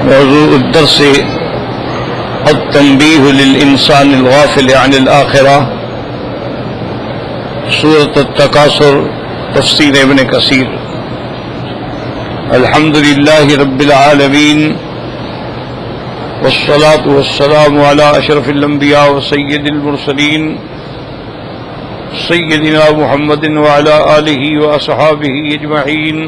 موضوع الدرس التنبيه للإنسان الغافل عن الآخرة، سورة التكاثر، تفسیر ابن کثیر۔ الحمد لله رب العالمين، والصلاة والسلام على أشرف الأنبياء وسيد المرسلين سيدنا محمد وعلى آله وأصحابه أجمعين۔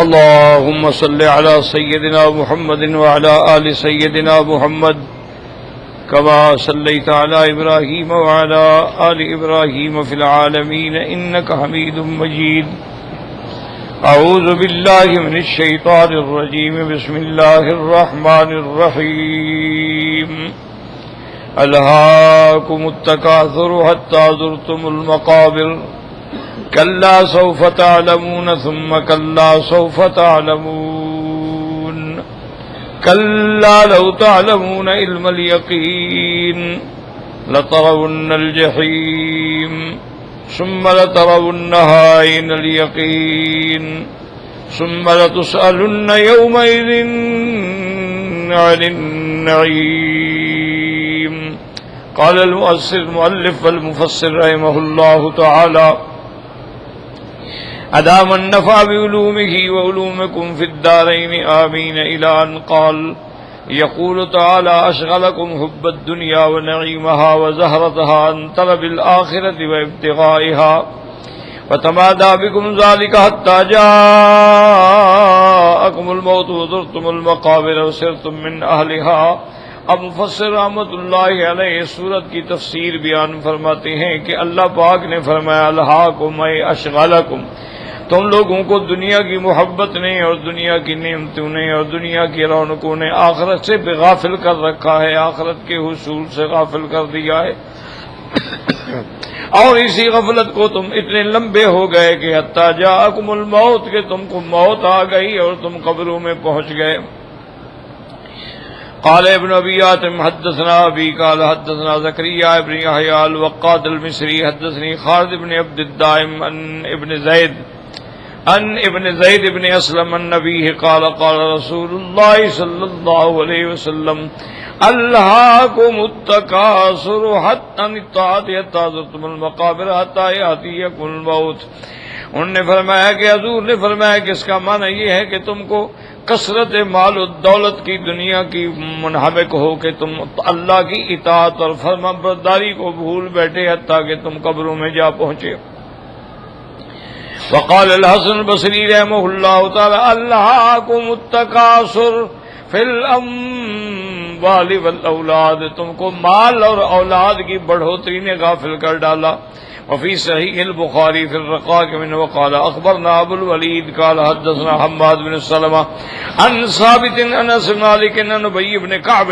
اللهم صل على سيدنا محمد وعلى آل سيدنا محمد كما صليت على إبراهيم وعلى آل إبراهيم في العالمين إنك حميد مجيد۔ أعوذ بالله من الشيطان الرجيم، بسم الله الرحمن الرحيم۔ ألهاكم التكاثر حتى زرتم المقابر، كلا سوف تعلمون ثم كلا سوف تعلمون، كلا لو تعلمون علم اليقين لترون الجحيم ثم لترونها عين اليقين ثم لتسألن يومئذ عن النعيم۔ قال المؤلف والمفسر رحمه الله تعالى: أدام النفع بعلومه وعلومكم في الدارين آمين، إلى أن قال: يقول تعالى: أشغلكم حب الدنيا ونعيمها وزهرتها عن طلب الآخرة وابتغائها، وتمادى بكم ذلك حتى جاءكم الموت وزرتم المقابر وسرتم من أهلها۔ اب مفسر رحمۃ اللہ علیہ سورت کی تفسیر بیان فرماتے ہیں کہ اللہ پاک نے فرمایا: الہاکم اے اشغالکم، تم لوگوں کو دنیا کی محبت نے اور دنیا کی نعمتوں نے اور دنیا کی رونقوں نے آخرت سے بے غافل کر رکھا ہے، آخرت کے حصول سے غافل کر دیا ہے، اور اسی غفلت کو تم اتنے لمبے ہو گئے کہ حتی جاءکم الموت، کہ تم کو موت آ گئی اور تم قبروں میں پہنچ گئے۔ قال ابن ابی حاتم حدثنا ابی قال حدثنا زکریا ابن یحیی الوقاد المصری حدثنی خالد بن عبد الدائم عن ابن زید ابن اسلم النبی قال قال رسول اللہ صلی اللہ علیہ وسلم: الہاکم التکاثر حتی حتی زرتم المقابر حتی یاتیکم الموت۔ انہوں نے فرمایا کہ حضور نے فرمایا کہ اس کا معنی یہ ہے کہ تم کو کثرت مال و دولت کی دنیا کی منہمک ہو کہ تم اللہ کی اطاعت اور فرما برداری کو بھول بیٹھے حتیٰ کہ تم قبروں میں جا پہنچے۔ وقال الحسن البصری رحمہ اللہ تعالی: الہاکم التکاثر فی الاموال والاولاد، تم کو مال اور اولاد کی بڑھوتری نے غافل کر ڈالا۔ وفي صحيح البخاري في الرقاق منه وقال: أخبرنا أبو الوليد قال حدثنا حماد بن سلمة عن ثابت عن أنس بن مالك عن أبي بن كعب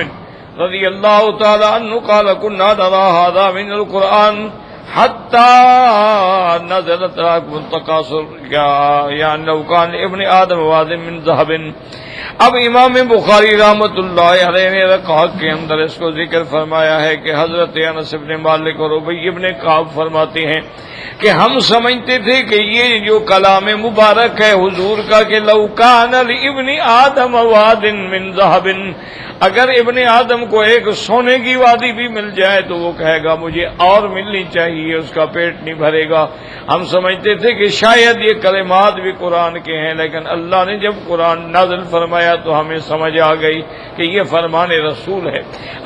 رضي الله تعالى عنه قال: كنا نرى هذا من القرآن حتى نزلت راكم التكاثر، يعني لو كان ابن آدم واد من ذهب۔ اب امام بخاری رحمۃ اللہ علیہ نے رقاق کے اندر اس کو ذکر فرمایا ہے کہ حضرت انس بن مالک اور ابی بن کعب فرماتے ہیں کہ ہم سمجھتے تھے کہ یہ جو کلام مبارک ہے حضور کا کہ لو کان لابن آدم واد من ذهب، اگر ابن آدم کو ایک سونے کی وادی بھی مل جائے تو وہ کہے گا مجھے اور ملنی چاہیے، اس کا پیٹ نہیں بھرے گا۔ ہم سمجھتے تھے کہ شاید یہ کلمات بھی قرآن کے ہیں، لیکن اللہ نے جب قرآن نازل فرمایا تو ہمیں سمجھ آ گئی کہ یہ فرمان رسول ہے۔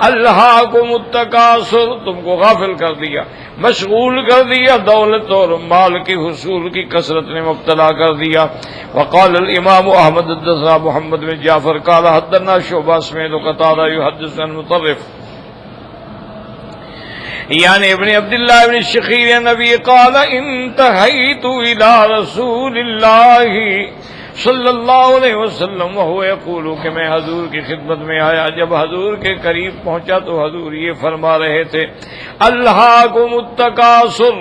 الہاکم التکاثر، تم کو غافل کر دیا، مشغول کر دیا، دولت اور مال کی حصول کی کثرت نے مبتلا کر دیا۔ وقال الامام احمد حدثنا محمد بن جعفر قال حدثنا شعبہ سمعت قتادہ يحدث عن مطرف یعنی ابن عبداللہ ابن شخیر نبی قال: انتہیت الى رسول اللہ صلی اللہ علیہ وسلم وهو یقول، کہ میں حضور کی خدمت میں آیا، جب حضور کے قریب پہنچا تو حضور یہ فرما رہے تھے: الہاکم التکاثر،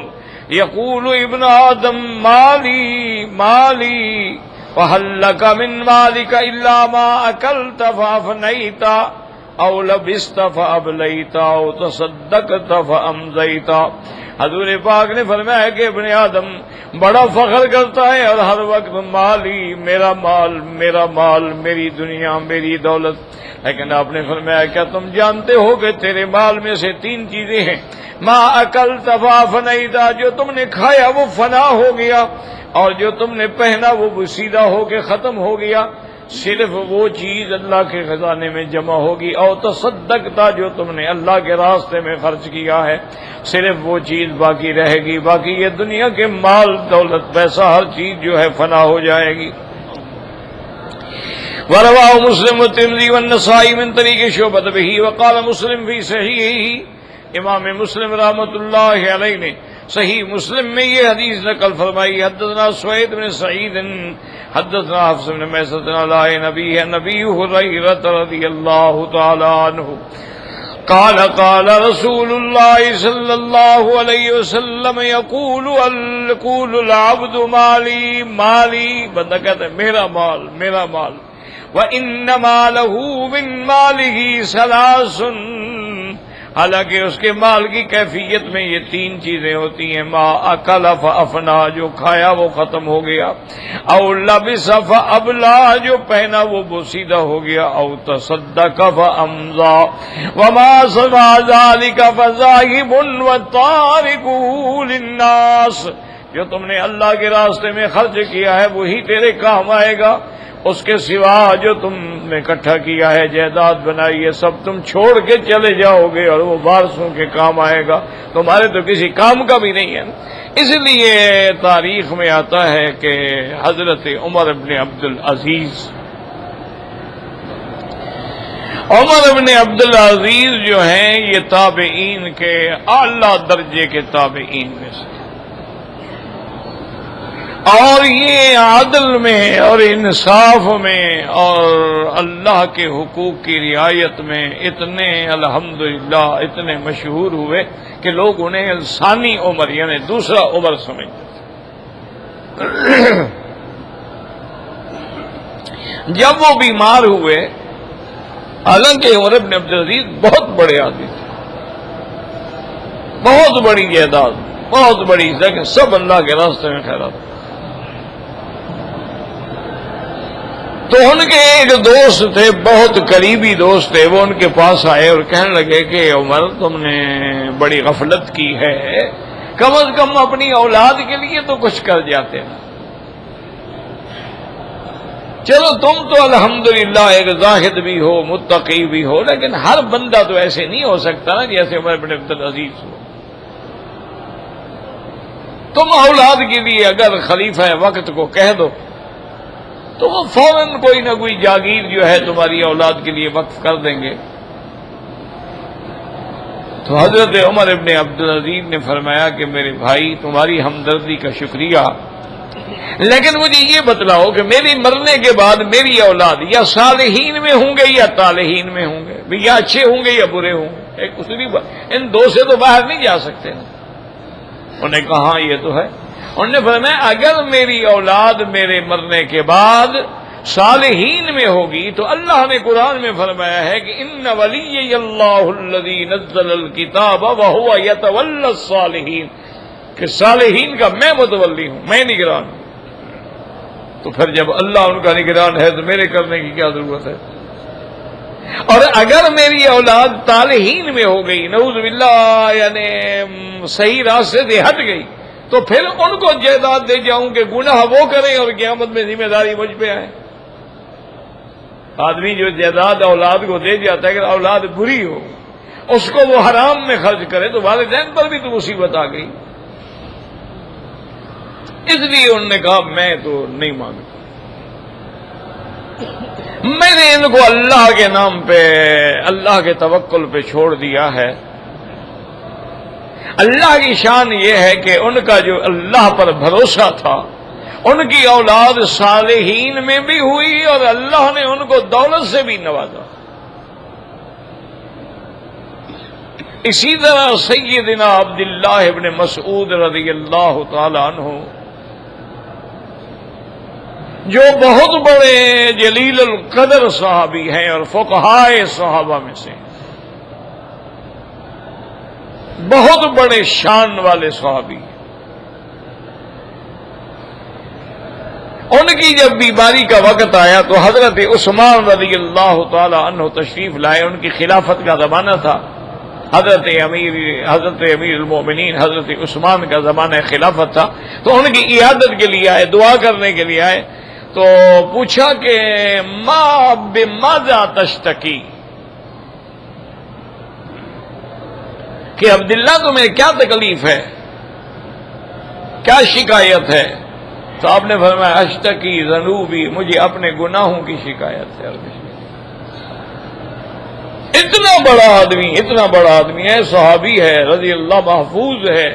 یقول ابن آدم مالی مالی وهل لك من مالك الا ما اکلت فافنیت او لبست فابلیت او تصدقت فامضیت۔ حضور پاک نے فرمایا کہ ابن آدم بڑا فخر کرتا ہے اور ہر وقت مالی، میرا مال، میرا مال، میری دنیا، میری دولت، لیکن آپ نے فرمایا کیا تم جانتے ہو کہ تیرے مال میں سے 3 چیزیں ہیں؟ ما اکلت فافنیتا، جو تم نے کھایا وہ فنا ہو گیا، اور جو تم نے پہنا وہ بسیدہ ہو کے ختم ہو گیا، صرف وہ چیز اللہ کے خزانے میں جمع ہوگی، اور تصدقتا، جو تم نے اللہ کے راستے میں خرچ کیا ہے صرف وہ چیز باقی رہے گی، باقی یہ دنیا کے مال، دولت، پیسہ، ہر چیز جو ہے فنا ہو جائے گی۔ ورواه مسلم والترمذي والنسائی من طریق شعبۃ به، وقال مسلم فی صحیحہ، امام مسلم رحمۃ اللہ علیہ نے صحیح مسلم میں یہ حدیث نقل فرمائی، حدثنا سوید بن سعید حدثنا حفص بن میسرۃ عن نبی ہریرہ رضی اللہ تعالی عنہ قال قال رسول اللہ صلی اللہ علیہ وسلم یقول العبد مالی مالی، بندہ کہتا ہے میرا مال، میرا مال، وَإِنَّ مَالَهُ مِن مَالِهِ ثَلَاثٌ، حالانکہ اس کے مال کی کیفیت میں یہ 3 چیزیں ہوتی ہیں، ما اکل فافنا، جو کھایا وہ ختم ہو گیا، او لبس فابلا، جو پہنا وہ بوسیدہ ہو گیا، او تصدق فامضى، وما سوى ذلك فذاهب وتاركه للناس، جو تم نے اللہ کے راستے میں خرچ کیا ہے وہی تیرے کام آئے گا، اس کے سوا جو تم نے اکٹھا کیا ہے، جائیداد بنائی ہے، سب تم چھوڑ کے چلے جاؤ گے، اور وہ وارثوں کے کام آئے گا، تمہارے تو کسی کام کا بھی نہیں ہے۔ اس لیے تاریخ میں آتا ہے کہ حضرت عمر بن عبدالعزیز جو ہیں یہ تابعین کے اعلیٰ درجے کے تابعین میں سے، اور یہ عدل میں اور انصاف میں اور اللہ کے حقوق کی رعایت میں اتنے الحمدللہ اتنے مشہور ہوئے کہ لوگ انہیں ثانی عمر یعنی دوسرا عمر سمجھتے تھے۔ جب وہ بیمار ہوئے، حالانکہ عمر بن عبدالعزیز بہت بڑے آدمی تھے، بہت بڑی جائیداد، بہت بڑی، لیکن سب اللہ کے راستے میں خیرات۔ تو ان کے ایک دوست تھے، بہت قریبی دوست تھے، وہ ان کے پاس آئے اور کہنے لگے کہ عمر تم نے بڑی غفلت کی ہے، کم از کم اپنی اولاد کے لیے تو کچھ کر جاتے نا۔ چلو تم تو الحمدللہ ایک زاہد بھی ہو، متقی بھی ہو، لیکن ہر بندہ تو ایسے نہیں ہو سکتا نا جیسے عمر بن عبدالعزیز ہو۔ تم اولاد کے لیے اگر خلیفہ وقت کو کہہ دو تو وہ فوراً کوئی نہ کوئی جاگیر جو ہے تمہاری اولاد کے لیے وقف کر دیں گے۔ تو حضرت عمر ابن عبدالعزیز نے فرمایا کہ میرے بھائی تمہاری ہمدردی کا شکریہ، لیکن مجھے یہ بتلاؤ کہ میری مرنے کے بعد میری اولاد یا صالحین میں ہوں گے یا طالحین میں ہوں گے، یا اچھے ہوں گے یا برے ہوں گے، ایک دوسری بات، ان دو سے تو باہر نہیں جا سکتے نا۔ انہوں نے کہا ہاں یہ تو ہے۔ انہوں نے فرمایا اگر میری اولاد میرے مرنے کے بعد صالحین میں ہوگی تو اللہ نے قرآن میں فرمایا ہے کہ ان ولی اللہ الذی نزل الکتاب وہو یتولی الصالحین، کہ صالحین کا میں متولی ہوں، میں نگران ہوں۔ تو پھر جب اللہ ان کا نگران ہے تو میرے کرنے کی کیا ضرورت ہے؟ اور اگر میری اولاد طالحین میں ہو گئی، نعوذ باللہ، یعنی صحیح راستے سے ہٹ گئی، تو پھر ان کو جائیداد دے جاؤں کہ گناہ وہ کریں اور قیامت میں ذمہ داری مجھ پہ آئے۔ آدمی جو جائیداد اولاد کو دے جاتا ہے کہ اولاد بری ہو، اس کو وہ حرام میں خرچ کرے تو والدین پر بھی تو مصیبت آ گئی۔ اس لیے انہوں نے کہا میں تو نہیں مانگتا، میں نے ان کو اللہ کے نام پہ، اللہ کے توکل پہ چھوڑ دیا ہے۔ اللہ کی شان یہ ہے کہ ان کا جو اللہ پر بھروسہ تھا، ان کی اولاد صالحین میں بھی ہوئی اور اللہ نے ان کو دولت سے بھی نوازا۔ اسی طرح سیدنا عبداللہ ابن مسعود رضی اللہ تعالی عنہ، جو بہت بڑے جلیل القدر صحابی ہیں اور فقہائے صحابہ میں سے، بہت بڑے شان والے صحابی. ان کی جب بیماری کا وقت آیا تو حضرت عثمان رضی اللہ تعالی عنہ تشریف لائے. ان کی خلافت کا زمانہ تھا. حضرت امیر المومنین حضرت عثمان کا زمانہ خلافت تھا. تو ان کی عیادت کے لیے آئے, دعا کرنے کے لیے آئے. تو پوچھا کہ ما بماذا تشتکی, کہ عبداللہ تمہیں کیا تکلیف ہے, کیا شکایت ہے؟ تو آپ نے فرمایا اشتکی ذنوبی, مجھے اپنے گناہوں کی شکایت ہے. اتنا بڑا آدمی ہے, صحابی ہے, رضی اللہ محفوظ ہے,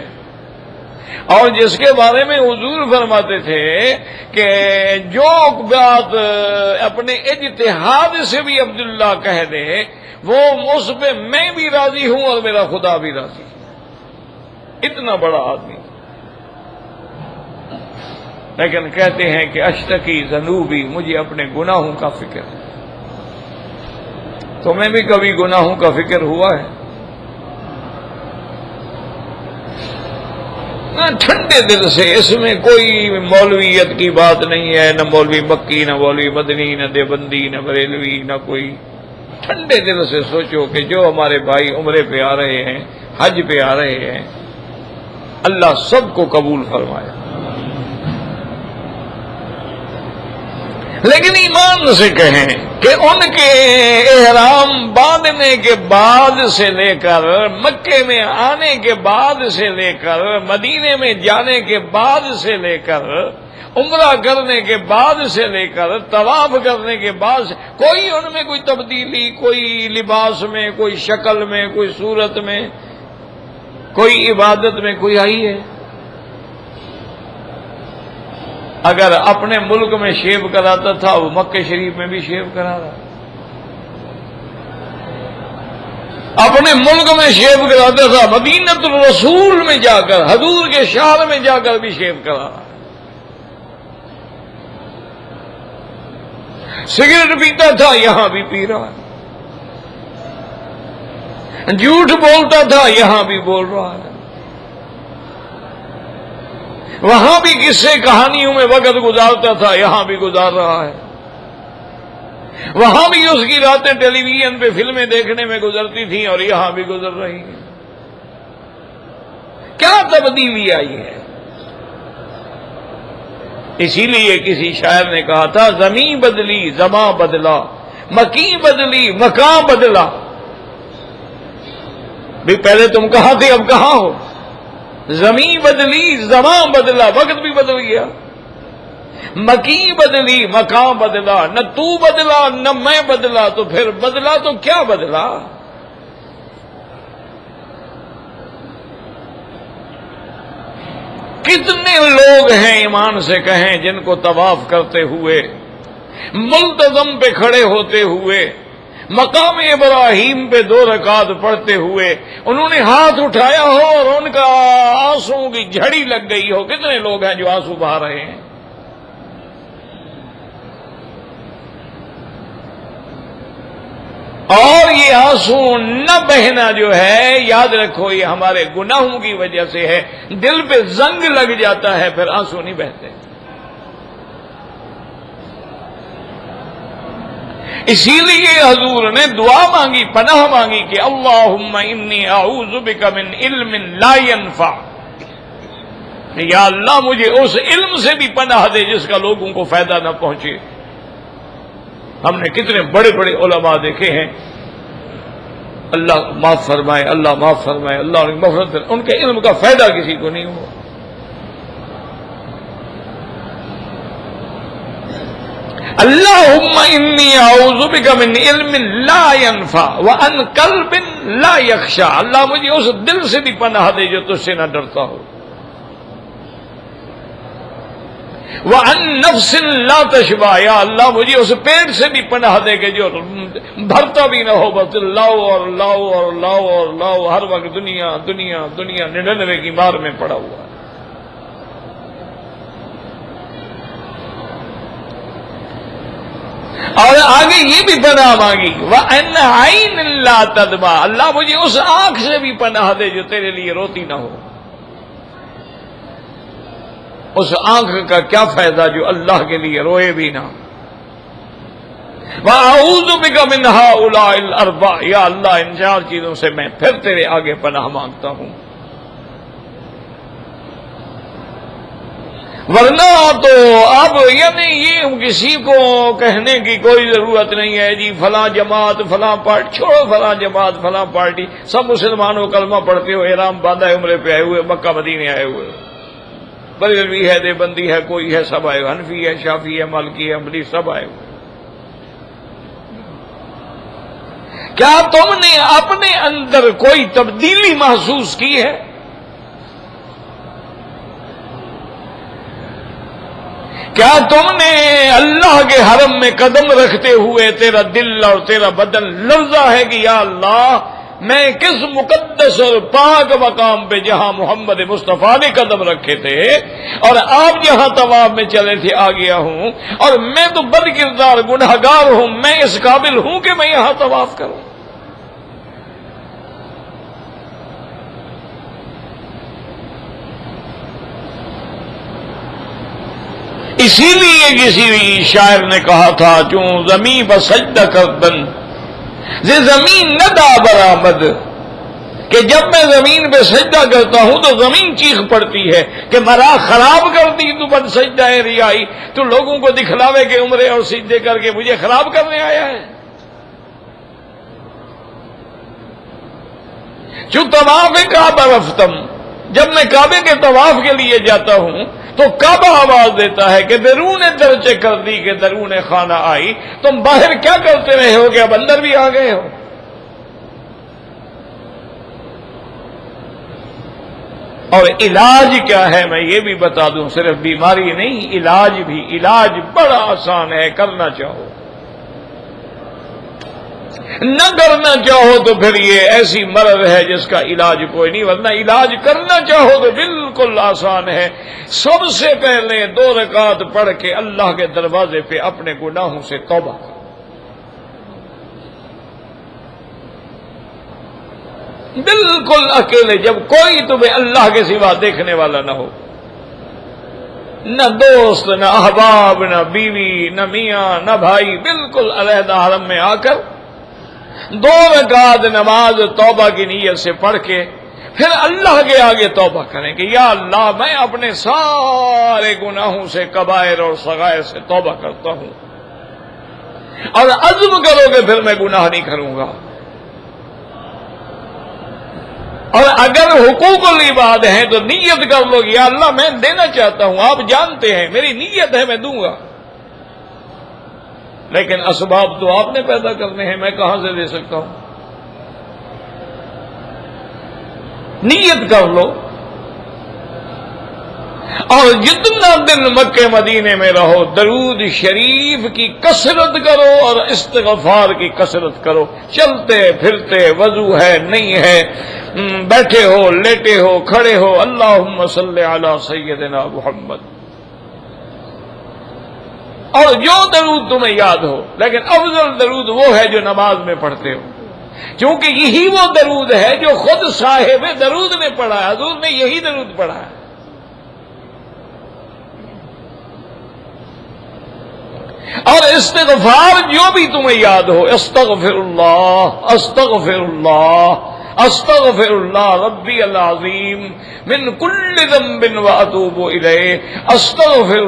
اور جس کے بارے میں حضور فرماتے تھے کہ جو بات اپنے اجتہاد سے بھی عبداللہ کہہ دے وہ اس پہ میں بھی راضی ہوں اور میرا خدا بھی راضی ہے. اتنا بڑا آدمی. لیکن کہتے ہیں کہ اشتکی ذنوبی, مجھے اپنے گناہوں کا فکر ہے. تمہیں بھی کبھی گناہوں کا فکر ہوا ہے؟ ٹھنڈے دل سے, اس میں کوئی مولویت کی بات نہیں ہے, نہ مولوی مکی, نہ مولوی مدنی, نہ دیوبندی, نہ بریلوی, نہ کوئی. ٹھنڈے دل سے سوچو کہ جو ہمارے بھائی عمرے پہ آ رہے ہیں, حج پہ آ رہے ہیں, اللہ سب کو قبول فرمائے. لیکن ایمان سے کہیں کہ ان کے احرام باندھنے کے بعد سے لے کر, مکے میں آنے کے بعد سے لے کر, مدینے میں جانے کے بعد سے لے کر, عمرہ کرنے کے بعد سے لے کر, طواف کرنے کے بعد سے, کوئی ان میں کوئی تبدیلی, کوئی لباس میں, کوئی شکل میں, کوئی صورت میں, کوئی عبادت میں کوئی آئی ہے؟ اگر اپنے ملک میں شیو کراتا تھا وہ مکہ شریف میں بھی شیو کرا رہا. اپنے ملک میں شیو کراتا تھا, مدینۃ الرسول میں جا کر, حضور کے شہر میں جا کر بھی شیو کرا رہا. سگریٹ پیتا تھا, یہاں بھی پی رہا. جھوٹ بولتا تھا, یہاں بھی بول رہا ہے. وہاں بھی قصے کہانیوں میں وقت گزارتا تھا, یہاں بھی گزار رہا ہے. وہاں بھی اس کی راتیں ٹیلی ویژن پہ فلمیں دیکھنے میں گزرتی تھیں اور یہاں بھی گزر رہی ہیں. کیا تبدیلی آئی ہے؟ اسی لیے کسی شاعر نے کہا تھا زمین بدلی زماں بدلا, مکی بدلی مکان بدلا. بھی پہلے تم کہاں تھے, اب کہاں ہو؟ زمین بدلی زمان بدلا, وقت بھی بدل گیا. مکی بدلی مکان بدلا, نہ تو بدلا نہ میں بدلا, تو پھر بدلا تو کیا بدلا؟ کتنے لوگ ہیں ایمان سے کہیں جن کو طواف کرتے ہوئے, ملتزم پہ کھڑے ہوتے ہوئے, مقام ابراہیم پہ 2 رکعت پڑھتے ہوئے انہوں نے ہاتھ اٹھایا ہو اور ان کا آنسوں کی جھڑی لگ گئی ہو. کتنے لوگ ہیں جو آنسو بہا رہے ہیں؟ اور یہ آنسو نہ بہنا جو ہے, یاد رکھو یہ ہمارے گناہوں کی وجہ سے ہے. دل پہ زنگ لگ جاتا ہے, پھر آنسو نہیں بہتے. اسی لیے حضور نے دعا مانگی, پناہ مانگی کہ اللہم انی اعوذ بک من علم لا ينفع, یا اللہ مجھے اس علم سے بھی پناہ دے جس کا لوگوں کو فائدہ نہ پہنچے. ہم نے کتنے بڑے بڑے علماء دیکھے ہیں, اللہ معاف فرمائے, اللہ معاف فرمائے, اللہ ان کی مغفرت کرے, ان کے علم کا فائدہ کسی کو نہیں ہوا. اللہم انی اعوذ بک من علم لا ينفع وعن قلب لا یخشع, اللہ مجھے اس دل سے بھی پناہ دے جو تجھ سے نہ ڈرتا ہو. وعن نفس لا تشبع, یا اللہ مجھے اس پیٹ سے بھی پناہ دے کہ جو بھرتا بھی نہ ہو, بس لاؤ اور لاؤ اور لاؤ اور لاؤ, ہر وقت دنیا دنیا دنیا 99 کی مار میں پڑا ہوا ہے. اور آگے یہ بھی پناہ مانگی وَأَنَّ عَيْنٍ لَا تَدْمَعُ، اللہ مجھے اس آنکھ سے بھی پناہ دے جو تیرے لیے روتی نہ ہو۔ اس آنکھ کا کیا فائدہ جو اللہ کے لیے روئے بھی نہ۔ وَأَعُوذُ بِكَ مِنْ هَؤُلَاءِ الْأَرْبَعِ، یا اللہ ان چار چیزوں سے میں پھر تیرے آگے پناہ مانگتا ہوں، ورنہ تو اب یعنی یہ کسی کو کہنے کی کوئی ضرورت نہیں ہے جی فلاں جماعت فلاں پارٹی، چھوڑو فلاں جماعت فلاں پارٹی، سب مسلمانوں کلمہ پڑھتے ہو، احرام باندھا ہے، عمرے پہ آئے ہوئے، مکہ مدینے آئے ہوئے، بریلوی ہے، دیوبندی ہے، کوئی ہے، سب آئے ہوئے، حنفی ہے، شافعی ہے، مالکی ہے، حنبلی، سب آئے ہوئے۔ کیا تم نے اپنے اندر کوئی تبدیلی محسوس کی ہے؟ کیا تم نے اللہ کے حرم میں قدم رکھتے ہوئے تیرا دل اور تیرا بدن لرزا ہے کہ یا اللہ میں کس مقدس اور پاک مقام پہ جہاں محمد مصطفیٰ نے قدم رکھے تھے اور آپ جہاں طواف میں چلے تھے آ گیا ہوں، اور میں تو بد کردار گنہگار ہوں، میں اس قابل ہوں کہ میں یہاں طواف کروں؟ اسی لیے کسی شاعر نے کہا تھا چوں زمین بسجدہ کردن زی زمین نہ دا برآمد، کہ جب میں زمین پہ سجدہ کرتا ہوں تو زمین چیخ پڑتی ہے کہ مرا خراب کر دی تو بد سجدہ ریائی، تو لوگوں کو دکھلاوے کہ عمرے اور سجدے کر کے مجھے خراب کرنے آیا ہے۔ جو طواف کعبہ رفتم، جب میں کعبے کے طواف کے لیے جاتا ہوں تو کعبہ آواز دیتا ہے کہ درون درچے کر دی کہ درون خانہ آئی، تم باہر کیا کرتے رہے ہو کہ اب اندر بھی آ گئے ہو؟ اور علاج کیا ہے میں یہ بھی بتا دوں، صرف بیماری نہیں، علاج بھی، علاج بڑا آسان ہے، کرنا چاہو، نہ کرنا چاہو تو پھر یہ ایسی مرض ہے جس کا علاج کوئی نہیں، ورنہ علاج کرنا چاہو تو بالکل آسان ہے۔ سب سے پہلے 2 رکعت پڑھ کے اللہ کے دروازے پہ اپنے گناہوں سے توبہ کرو، بالکل اکیلے، جب کوئی تمہیں اللہ کے سوا دیکھنے والا نہ ہو، نہ دوست، نہ احباب، نہ بیوی، نہ میاں، نہ بھائی، بالکل علیحدہ حرم میں آ کر 2 رکعت نماز توبہ کی نیت سے پڑھ کے پھر اللہ کے آگے توبہ کریں کہ یا اللہ میں اپنے سارے گناہوں سے، کبائر اور صغائر سے توبہ کرتا ہوں، اور عزم کرو کہ پھر میں گناہ نہیں کروں گا۔ اور اگر حقوق العباد ہیں تو نیت کر لو کہ یا اللہ میں دینا چاہتا ہوں، آپ جانتے ہیں میری نیت ہے میں دوں گا، لیکن اسباب تو آپ نے پیدا کرنے ہیں، میں کہاں سے دے سکتا ہوں؟ نیت کر لو، اور جتنا دن مکے مدینے میں رہو درود شریف کی کثرت کرو اور استغفار کی کثرت کرو، چلتے پھرتے، وضو ہے نہیں ہے، بیٹھے ہو، لیٹے ہو، کھڑے ہو، اللہم صلی علی سیدنا محمد، اور جو درود تمہیں یاد ہو، لیکن افضل درود وہ ہے جو نماز میں پڑھتے ہو، کیونکہ یہی وہ درود ہے جو خود صاحب درود نے پڑھا ہے، حضور نے یہی درود پڑھا ہے۔ اور استغفار جو بھی تمہیں یاد ہو، استغفر اللہ، استغفر اللہ، استغفر اللہ ربی العظیم من کل ذنب واتوب الیہ، استغفر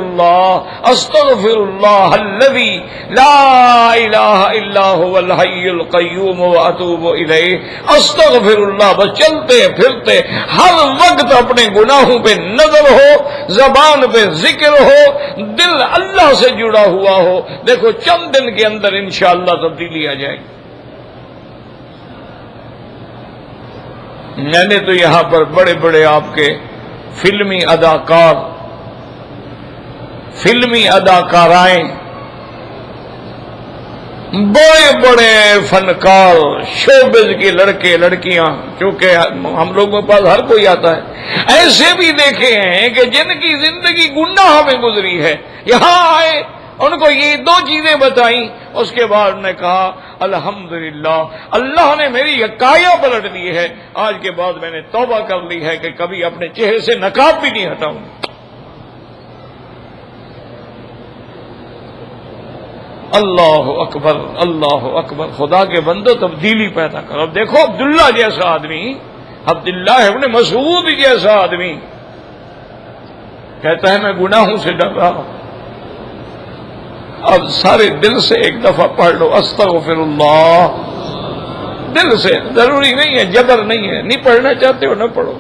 اللہ الذی لا الہ الا هو الحی القیوم واتوب الیہ، استغفر اللہ۔ بس چلتے پھرتے ہر وقت اپنے گناہوں پہ نظر ہو، زبان پہ ذکر ہو، دل اللہ سے جڑا ہوا ہو، دیکھو چند دن کے اندر انشاءاللہ تبدیلی آ جائے گی۔ میں نے تو یہاں پر بڑے بڑے آپ کے فلمی اداکار، فلمی اداکارائیں، بڑے بڑے فنکار، شوبز کے لڑکے لڑکیاں، کیونکہ ہم لوگوں کے پاس ہر کوئی آتا ہے، ایسے بھی دیکھے ہیں کہ جن کی زندگی گناہ میں گزری ہے، یہاں آئے ان کو یہ دو چیزیں بتائیں، اس کے بعد انہوں نے کہا الحمدللہ اللہ نے میری کایا پلٹ دی ہے، آج کے بعد میں نے توبہ کر لی ہے کہ کبھی اپنے چہرے سے نقاب بھی نہیں ہٹاؤں۔ اللہ اکبر اللہ اکبر۔ خدا کے بندو تبدیلی پیدا کرو۔ اب دیکھو عبداللہ جیسا آدمی، عبداللہ ابن مسعود جیسا آدمی کہتا ہے میں گناہوں سے ڈر رہا ہوں۔ اب سارے دل سے ایک دفعہ پڑھ لو استغفر اللہ، دل سے، ضروری نہیں ہے، جبر نہیں ہے، نہیں پڑھنا چاہتے ہو نہ پڑھو،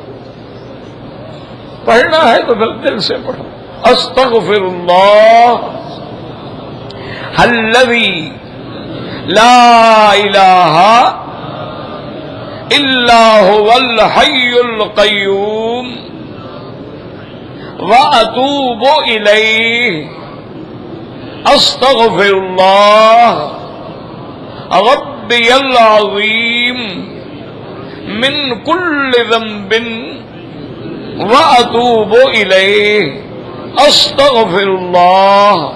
پڑھنا ہے تو پھر دل سے پڑھو۔ استغفر اللہ الذی لا الہ الا هو الحی القیوم واتوب الیہ۔ استغفر اللہ ربی العظیم من کل ذنب واتوب الیہ۔ استغفر اللہ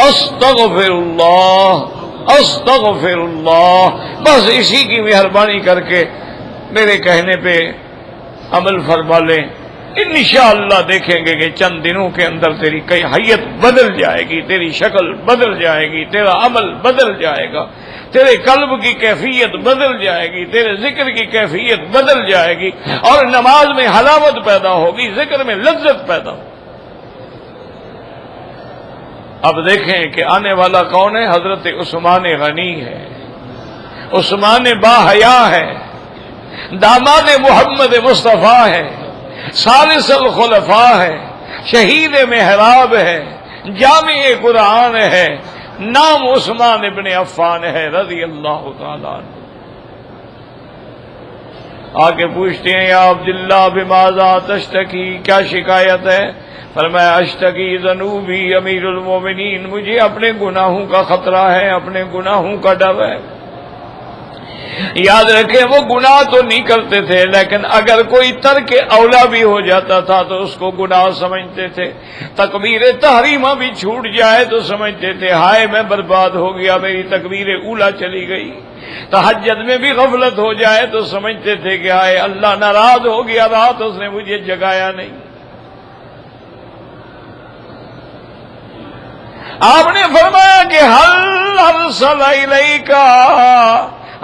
استغفر اللہ استغفر اللہ۔ بس اسی کی مہربانی کر کے میرے کہنے پہ عمل فرما لیں، انشاءاللہ دیکھیں گے کہ چند دنوں کے اندر تیری کئی حیت بدل جائے گی، تیری شکل بدل جائے گی، تیرا عمل بدل جائے گا، تیرے قلب کی کیفیت بدل جائے گی، تیرے ذکر کی کیفیت بدل جائے گی، اور نماز میں حلاوت پیدا ہوگی، ذکر میں لذت پیدا ہوگی۔ اب دیکھیں کہ آنے والا کون ہے؟ حضرت عثمان غنی ہے، عثمان با حیا ہے، داماد محمد مصطفیٰ ہے، ثالث الخلفاء ہے، شہید محراب ہے، جامع قرآن ہے، نام عثمان ابن عفان ہے رضی اللہ تعالیٰ عنہ۔ آگے پوچھتے ہیں یا عبداللہ بماذا تشتکی، کیا شکایت ہے؟ فرمایا اشتکی ذنوبی امیر المومنین، مجھے اپنے گناہوں کا خطرہ ہے، اپنے گناہوں کا ڈر ہے۔ یاد رکھیں وہ گناہ تو نہیں کرتے تھے، لیکن اگر کوئی ترک اولا بھی ہو جاتا تھا تو اس کو گناہ سمجھتے تھے۔ تکبیر تحریمہ بھی چھوٹ جائے تو سمجھتے تھے ہائے میں برباد ہو گیا، میری تکبیر اولا چلی گئی۔ تہجد میں بھی غفلت ہو جائے تو سمجھتے تھے کہ ہائے اللہ ناراض ہو گیا، رات اس نے مجھے جگایا نہیں۔ آپ نے فرمایا کہ حل ارسل الیکا،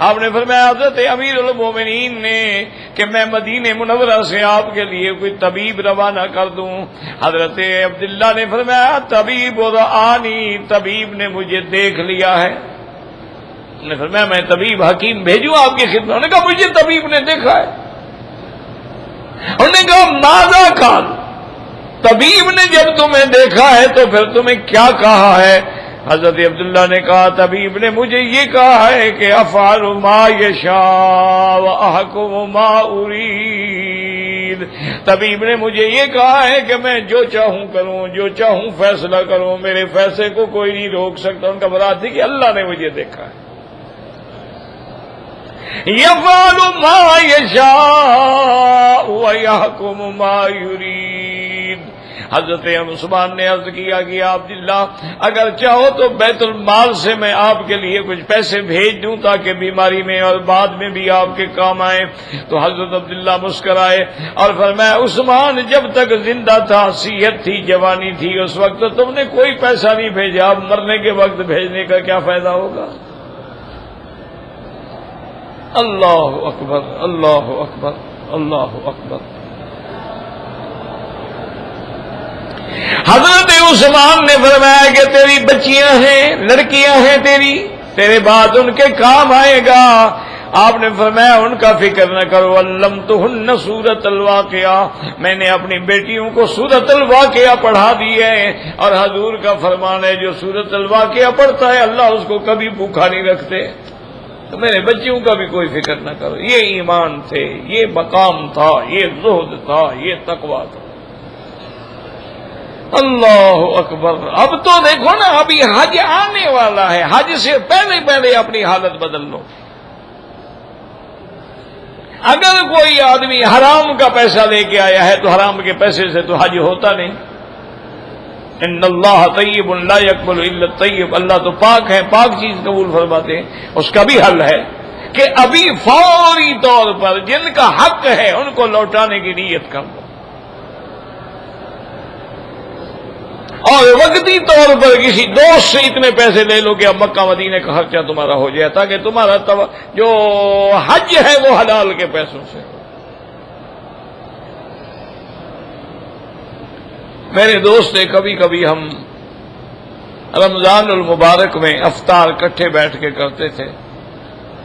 آپ نے فرمایا حضرت امیر المومنین نے کہ میں مدینہ منورہ سے آپ کے لیے کوئی طبیب روانہ کر دوں۔ حضرت عبداللہ نے فرمایا طبیب رآنی، طبیب نے مجھے دیکھ لیا ہے۔ نے فرمایا میں طبیب حکیم بھیجوں آپ کی خدمت؟ انہوں نے کہا مجھے طبیب نے دیکھا ہے۔ انہوں نے کہا ماذا قال، طبیب نے جب تمہیں دیکھا ہے تو پھر تمہیں کیا کہا ہے؟ حضرت عبداللہ نے کہا طبیب نے مجھے یہ کہا ہے کہ افعل ما یشاء واحکم ما ارید۔ طبیب نے مجھے یہ کہا ہے کہ میں جو چاہوں کروں، جو چاہوں فیصلہ کروں، میرے فیصلے کو کوئی نہیں روک سکتا۔ ان کا مراد تھی کہ اللہ نے مجھے دیکھا ہے۔ یفعل ما یشاء ویحکم ما یرید۔ حضرت عثمان نے عرض کیا کہ عبداللہ اگر چاہو تو بیت المال سے میں آپ کے لیے کچھ پیسے بھیج دوں تاکہ بیماری میں اور بعد میں بھی آپ کے کام آئے۔ تو حضرت عبداللہ مسکرائے اور فرمایا عثمان جب تک زندہ تھا، صحت تھی، جوانی تھی، اس وقت تو تم نے کوئی پیسہ نہیں بھیجا، اب مرنے کے وقت بھیجنے کا کیا فائدہ ہوگا؟ اللہ اکبر اللہ اکبر اللہ اکبر۔ حضرت عثمان نے فرمایا کہ تیری بچیاں ہیں، لڑکیاں ہیں تیرے بعد ان کے کام آئے گا۔ آپ نے فرمایا ان کا فکر نہ کرو، علمتہن سورۃ الواقعہ، میں نے اپنی بیٹیوں کو سورۃ الواقعہ پڑھا دی ہے، اور حضور کا فرمان ہے جو سورۃ الواقعہ پڑھتا ہے اللہ اس کو کبھی بھوکا نہیں رکھتے۔ تو میرے بچیوں کا بھی کوئی فکر نہ کرو۔ یہ ایمان تھے، یہ مقام تھا، یہ زہد تھا، یہ تقویٰ تھا۔ اللہ اکبر۔ اب تو دیکھو نا، ابھی حج آنے والا ہے، حج سے پہلے اپنی حالت بدل لو۔ اگر کوئی آدمی حرام کا پیسہ لے کے آیا ہے تو حرام کے پیسے سے تو حج ہوتا نہیں۔ ان اللہ طیب لا یقبل الا الطیب، اللہ تو پاک ہے، پاک چیز قبول فرماتے ہیں۔ اس کا بھی حل ہے کہ ابھی فوری طور پر جن کا حق ہے ان کو لوٹانے کی نیت کر دو، اور وقتی طور پر کسی دوست سے اتنے پیسے لے لو کہ اب مکہ مدینے کا خرچہ تمہارا ہو جائے، تاکہ تمہارا جو حج ہے وہ حلال کے پیسوں سے۔ میرے دوست کبھی کبھی ہم رمضان المبارک میں افطار کٹھے بیٹھ کے کرتے تھے،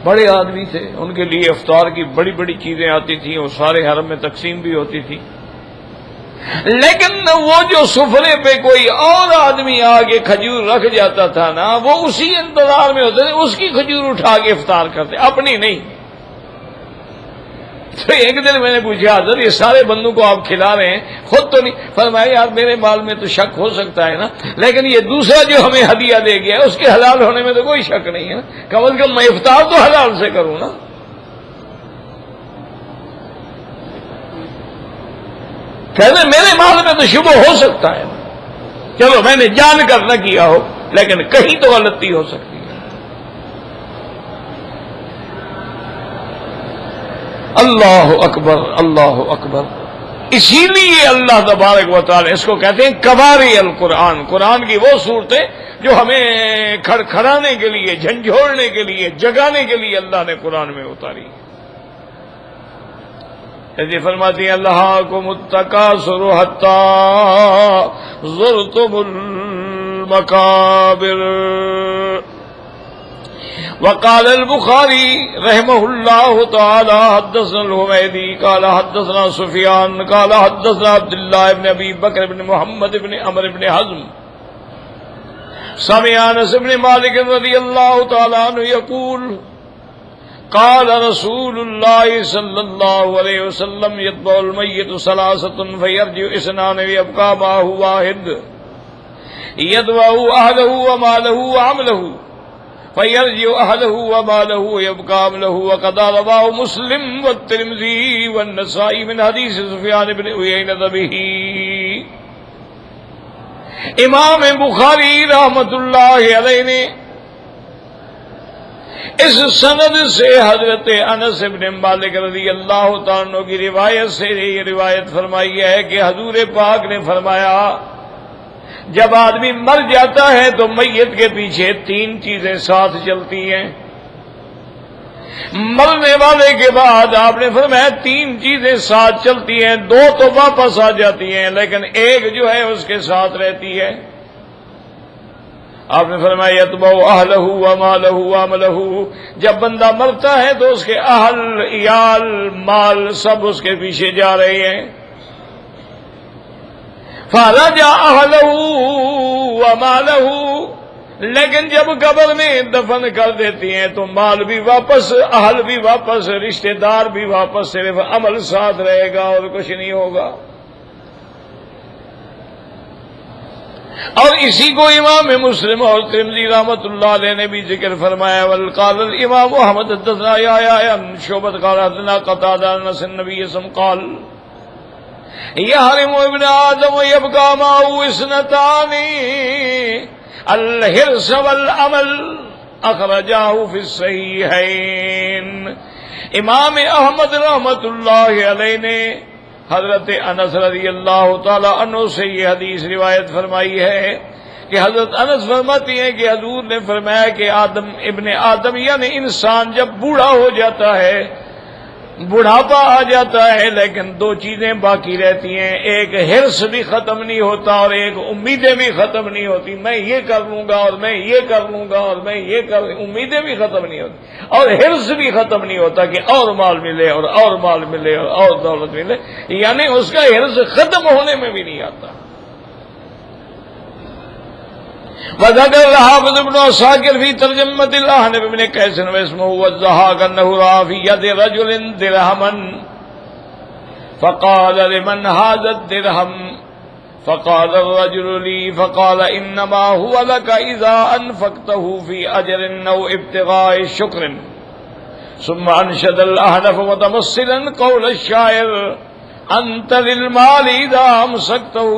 بڑے آدمی تھے، ان کے لیے افطار کی بڑی بڑی چیزیں آتی تھیں، وہ سارے حرم میں تقسیم بھی ہوتی تھی، لیکن وہ جو سفرے پہ کوئی اور آدمی آگے کھجور رکھ جاتا تھا نا، وہ اسی انتظار میں ہوتے تھے اس کی کھجور اٹھا کے افطار کرتے، اپنی نہیں۔ تو ایک دن میں نے پوچھا حضرت یہ سارے بندوں کو آپ کھلا رہے ہیں، خود تو نہیں؟ فرمایا یار میرے مال میں تو شک ہو سکتا ہے نا، لیکن یہ دوسرا جو ہمیں ہدیہ دے گیا ہے اس کے حلال ہونے میں تو کوئی شک نہیں ہے نا، کم از کم میں افطار تو حلال سے کروں نا۔ کہتے میرے مال میں تو شبہ ہو سکتا ہے، چلو میں نے جان کر نہ کیا ہو لیکن کہیں تو غلطی ہو سکتی ہے۔ اللہ اکبر اللہ اکبر۔ اسی لیے اللہ تبارک و تعالی اس کو کہتے ہیں کباری القرآن، قرآن کی وہ صورتیں جو ہمیں کھڑکھڑانے کے لیے، جھنجھوڑنے کے لیے، جگانے کے لیے اللہ نے قرآن میں اتاری۔ ایسے فرماتی ہیں الہاکم التکاثر حتی زرتم المقابر۔ وقال البخاری رحمہ اللہ تعالی حدثنا الحمیدی قال حدثنا سفیان قال حدثنا عبداللہ ابن ابی بکر ابن محمد ابن عمر ابن حزم سمع انس ابن مالک رضی اللہ تعالی عنہ یقول قال رسول اللہ صلی اللہ علیہ وسلم یتبع المیت ثلاثة فیرجع اثنان ویبقى معه واحد یتبع اہلہ ومالہ وعملہ فیرجع اہلہ ومالہ ویبقى عملہ وقد رواه مسلم والترمذی والنسائی من حدیث سفیان بن عیینہ بہ۔ امام بخاری رحمت اللہ علیہ نے اس سند سے حضرت انس بن مالک رضی اللہ تعالیٰ عنہ کی روایت سے یہ روایت فرمائی ہے کہ حضور پاک نے فرمایا جب آدمی مر جاتا ہے تو میت کے پیچھے تین چیزیں ساتھ چلتی ہیں۔ مرنے والے کے بعد آپ نے فرمایا تین چیزیں ساتھ چلتی ہیں، دو تو واپس آ جاتی ہیں لیکن ایک جو ہے اس کے ساتھ رہتی ہے۔ آپ نے فرمایا یتبع اہلہ ومالہ وعملہ، جب بندہ مرتا ہے تو اس کے اہل، عیال، مال سب اس کے پیچھے جا رہے ہیں۔ فرجع اہلہ ومالہ، لیکن جب قبر میں دفن کر دیتی ہیں تو مال بھی واپس، اہل بھی واپس، رشتہ دار بھی واپس، صرف عمل ساتھ رہے گا اور کچھ نہیں ہوگا۔ اور اسی کو امام مسلم اور ترمذی رحمۃ اللہ علیہ نے بھی ذکر فرمایا۔ وقال الامام احمد حدثنا یحییٰ عن شعبۃ قال حدثنا قتادہ عن انس النبی صلی اللہ علیہ وسلم قال یحرم ابن آدم ویبقى معه اثنتان الحرص والعمل اخرجاه فی الصحیحین۔ امام احمد رحمۃ اللہ علیہ نے حضرت انس رضی اللہ تعالی عنہ سے یہ حدیث روایت فرمائی ہے کہ حضرت انس فرماتی ہیں کہ حضور نے فرمایا کہ ابن آدم یعنی انسان جب بوڑھا ہو جاتا ہے، بڑھاپا آ جاتا ہے، لیکن دو چیزیں باقی رہتی ہیں، ایک حرص بھی ختم نہیں ہوتا اور ایک امیدیں بھی ختم نہیں ہوتی، میں یہ کر لوں گا اور میں یہ کر لوں گا اور میں یہ کر، امیدیں بھی ختم نہیں ہوتی اور حرص بھی ختم نہیں ہوتا کہ اور مال ملے اور مال ملے اور دولت ملے، یعنی اس کا حرص ختم ہونے میں بھی نہیں آتا۔ وذكر الحافظ ابن عساكر في ترجمة الأحنف بن قيس واسمه والضحاك أنه رأى في يد رجل درهما فقال لمن هذا الدرهم فقال الرجل لي فقال إنما هو لك إذا أنفقته في أجر أو ابتغاء شكر ثم أنشد الأحنف متمثلا قول الشاعر أنت للمال إذا أمسكته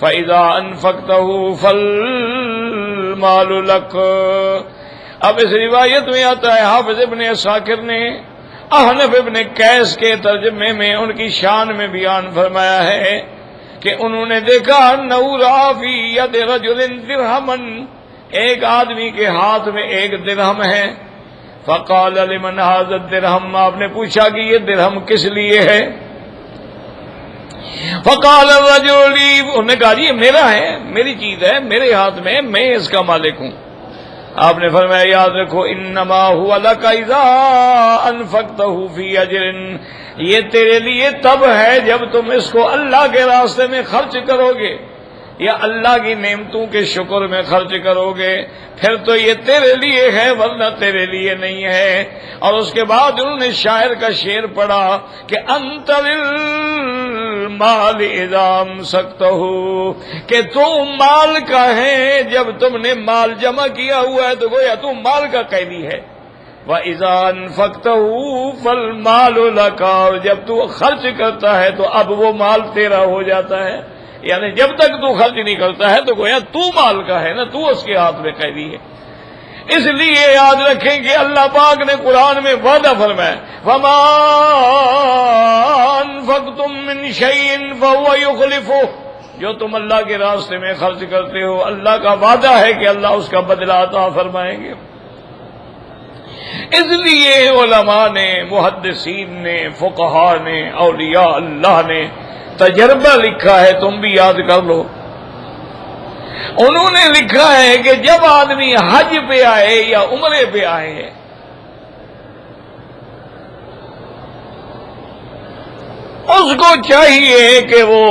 فَإِذَا أَنفَقْتَهُ فَالْمَالُ لَكَ۔ اب اس روایت میں آتا ہے حافظ ابن عساکر نے احنف ابن قیس کے ترجمے میں ان کی شان میں بیان فرمایا ہے کہ انہوں نے دیکھا نورا فی ید رجل درہمن، ایک آدمی کے ہاتھ میں ایک درہم ہے۔ فقال لمن ھذا الدرہم، آپ نے پوچھا کہ یہ درہم کس لیے ہے؟ فقال الرجل لی، انہوں نے کہا یہ میرا ہے، میری چیز ہے، میرے ہاتھ میں، میں اس کا مالک ہوں۔ آپ نے فرمایا یاد رکھو انما هو لک اذا انفقته فی اجر، یہ تیرے لیے تب ہے جب تم اس کو اللہ کے راستے میں خرچ کرو گے یا اللہ کی نعمتوں کے شکر میں خرچ کرو گے، پھر تو یہ تیرے لیے ہے ورنہ تیرے لیے نہیں ہے۔ اور اس کے بعد انہوں نے شاعر کا شعر پڑھا کہ انت للمال اذا امسکتہ، کہ تو مال کا ہے جب تم نے مال جمع کیا ہوا ہے تو گویا تو مال کا قیدی ہے۔ وَإِذَا أَنفَقْتَهُ فَالْمَالُ لَكَ، اور جب تو خرچ کرتا ہے تو اب وہ مال تیرا ہو جاتا ہے، یعنی جب تک تو خرچ نہیں کرتا ہے تو گویا تو مال کا ہے نا، تو اس کے ہاتھ میں قیدی ہے۔ اس لیے یاد رکھیں کہ اللہ پاک نے قرآن میں وعدہ فرمایا وَمَا أَنفَقْتُم مِّن شَيْءٍ فَهُوَ يُخْلِفُهُ، جو تم اللہ کے راستے میں خرچ کرتے ہو اللہ کا وعدہ ہے کہ اللہ اس کا بدلہ عطا فرمائیں گے۔ اس لیے علماء نے، محدثین نے، فقہاء نے، اولیاء اللہ نے تجربہ لکھا ہے، تم بھی یاد کر لو۔ انہوں نے لکھا ہے کہ جب آدمی حج پہ آئے یا عمرے پہ آئے اس کو چاہیے کہ وہ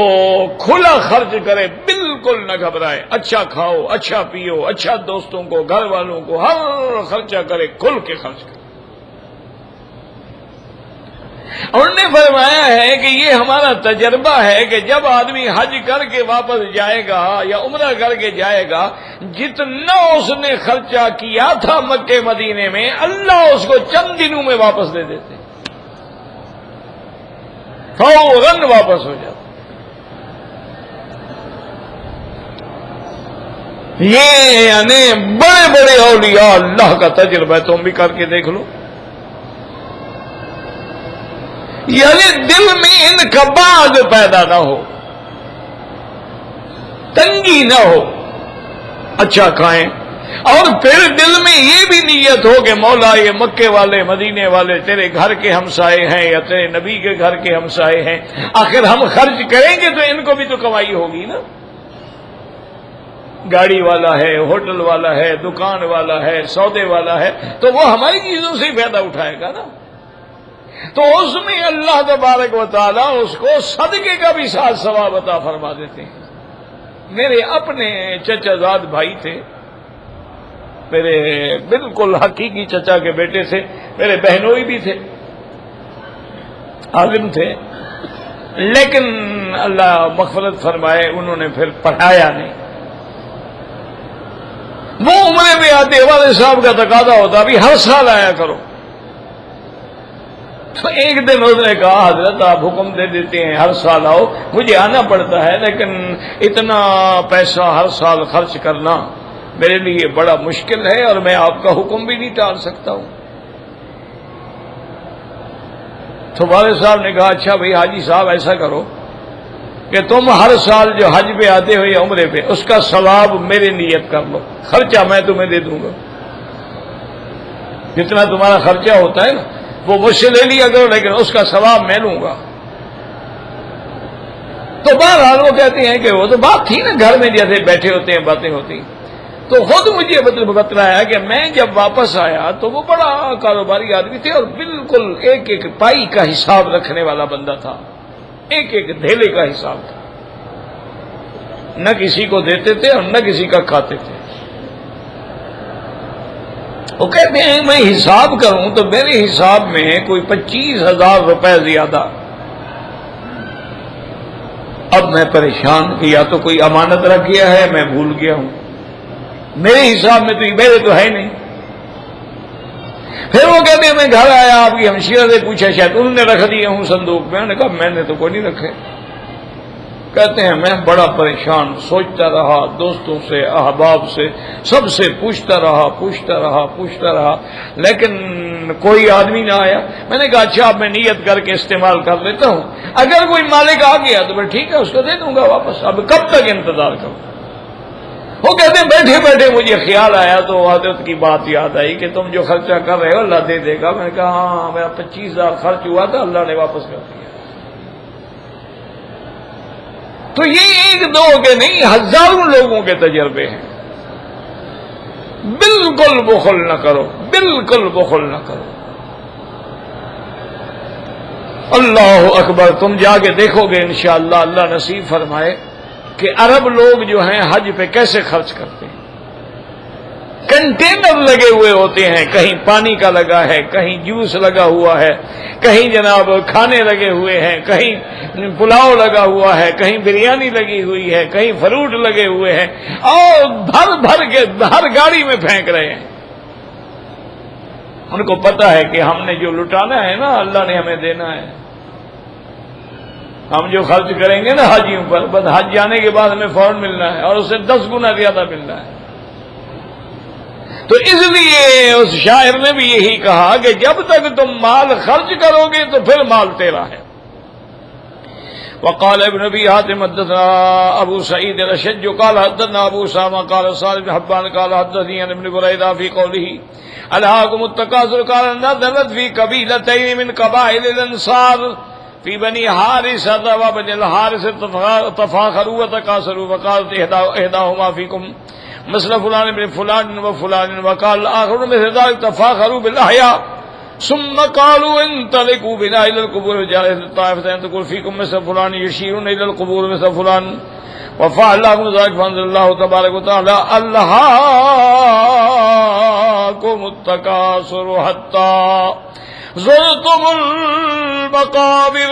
کھلا خرچ کرے، بالکل نہ گھبرائے، اچھا کھاؤ، اچھا پیو، اچھا دوستوں کو، گھر والوں کو، ہر خرچہ کرے، کھل کے خرچ کرے۔ انہوں نے فرمایا ہے کہ یہ ہمارا تجربہ ہے کہ جب آدمی حج کر کے واپس جائے گا یا عمرہ کر کے جائے گا، جتنا اس نے خرچہ کیا تھا مکے مدینے میں اللہ اس کو چند دنوں میں واپس دے دیتے، فوراً واپس ہو جاتا۔ یہ یعنی بڑے بڑے اولیاء اللہ کا تجربہ ہے، تم بھی کر کے دیکھ لو۔ یعنی دل میں انقباض پیدا نہ ہو، تنگی نہ ہو، اچھا کھائیں، اور پھر دل میں یہ بھی نیت ہو کہ مولا یہ مکے والے مدینے والے تیرے گھر کے ہمسائے ہیں یا تیرے نبی کے گھر کے ہمسائے ہیں، آخر ہم خرچ کریں گے تو ان کو بھی تو کمائی ہوگی نا۔ گاڑی والا ہے، ہوٹل والا ہے، دکان والا ہے، سودے والا ہے، تو وہ ہماری چیزوں سے ہی فائدہ اٹھائے گا نا۔ تو اس میں اللہ تبارک و تعالیٰ اس کو صدقے کا بھی ساتھ ثواب عطا فرما دیتے ہیں۔ میرے اپنے چچا زاد بھائی تھے، میرے بالکل حقیقی چچا کے بیٹے تھے، میرے بہنوئی بھی تھے، عالم تھے، لیکن اللہ مغفرت فرمائے انہوں نے پھر پڑھایا نہیں۔ وہ عمرے میں آتے والد صاحب کا تقاضا ہوتا بھی ہر سال آیا کرو، تو ایک دن اس نے کہا حضرت آپ حکم دے دیتے ہیں ہر سال آؤ، مجھے آنا پڑتا ہے لیکن اتنا پیسہ ہر سال خرچ کرنا میرے لیے بڑا مشکل ہے اور میں آپ کا حکم بھی نہیں ٹال سکتا ہوں۔ تو والد صاحب نے کہا اچھا بھائی حاجی صاحب ایسا کرو کہ تم ہر سال جو حج پہ آتے ہو یا عمرے پہ اس کا ثواب میرے نیت کر لو، خرچہ میں تمہیں دے دوں گا، جتنا تمہارا خرچہ ہوتا ہے نا وہ مجھ سے لے لیا کرو لیکن اس کا ثواب میں لوں گا۔ تو بہرحال وہ کہتے ہیں کہ وہ تو بات تھی نا گھر میں جیسے بیٹھے ہوتے ہیں باتیں ہوتی، تو خود مجھے بتلایا کہ میں جب واپس آیا تو وہ بڑا کاروباری آدمی تھے اور بالکل ایک ایک پائی کا حساب رکھنے والا بندہ تھا، ایک ایک دھیلے کا حساب تھا، نہ کسی کو دیتے تھے اور نہ کسی کا کھاتے تھے۔ وہ کہتے ہیں میں حساب کروں تو میرے حساب میں کوئی 25,000 روپے زیادہ۔ اب میں پریشان کہ یا تو کوئی امانت رکھ گیا ہے میں بھول گیا ہوں، میرے حساب میں تو یہ میرے تو ہے نہیں۔ پھر وہ کہتے ہیں میں گھر آیا، آپ کی ہمشیرہ سے پوچھا شاید انہوں نے رکھ دیے ہوں صندوق میں، انہوں نے کہا میں نے تو کوئی نہیں رکھے۔ کہتے ہیں میں بڑا پریشان، سوچتا رہا، دوستوں سے، احباب سے، سب سے پوچھتا رہا، لیکن کوئی آدمی نہ آیا۔ میں نے کہا اچھا اب میں نیت کر کے استعمال کر لیتا ہوں، اگر کوئی مالک آ گیا تو میں ٹھیک ہے اس کو دے دوں گا واپس، اب کب تک انتظار کروں۔ وہ کہتے ہیں بیٹھے بیٹھے مجھے خیال آیا تو حضرت کی بات یاد آئی کہ تم جو خرچہ کر رہے ہو اللہ دے دے گا۔ میں نے کہا ہاں میرا 25,000 خرچ ہوا تھا، اللہ نے واپس کر دیا۔ تو یہ ایک دو کے نہیں، ہزاروں لوگوں کے تجربے ہیں۔ بالکل بخل نہ کرو، بالکل بخل نہ کرو۔ اللہ اکبر، تم جا کے دیکھو گے انشاءاللہ، اللہ نصیب فرمائے کہ عرب لوگ جو ہیں حج پہ کیسے خرچ کرتے ہیں۔ کنٹینر لگے ہوئے ہوتے ہیں، کہیں پانی کا لگا ہے، کہیں جوس لگا ہوا ہے، کہیں جناب کھانے لگے ہوئے ہیں، کہیں پلاؤ لگا ہوا ہے، کہیں بریانی لگی ہوئی ہے، کہیں فروٹ لگے ہوئے ہیں، اور بھر بھر کے ہر گاڑی میں پھینک رہے ہیں۔ ان کو پتا ہے کہ ہم نے جو لٹانا ہے نا اللہ نے ہمیں دینا ہے۔ ہم جو خرچ کریں گے نا حاجیوں پر، بس حج جانے کے بعد ہمیں فوراً ملنا ہے، اور اس سے 10 گنا زیادہ ملنا ہے۔ تو اس لیے اس شاعر نے بھی یہی کہا کہ جب تک تم مال خرچ کرو گے تو پھر مال تیرا ہے۔ وقال ابن ابي حاتم حدثنا ابو سعيد الاشج قال حدثنا ابو اسامه قال صالح بن حبان قال حدثني عن ابن بريدة في قوله الهاكم التكاثر قال نزلت في قبيلتين من قبائل الانصار في بني حارثة وبني الحارث تفاخروا وتكاثروا وقالت احداهما فيكم مثل فلان بن فلان وفلان وقال آخر مثل ذلك تفاخروا بالأحياء ثم قالوا انطلقوا بنا إلى القبور وجعلت الطائفتين تقول فيكم مثل فلان يشيرون إلى القبور مثل فلان وفعل الله ذلك فأنزل الله تبارك وتعالى ألهاكم التكاثر حتى زرتم المقابر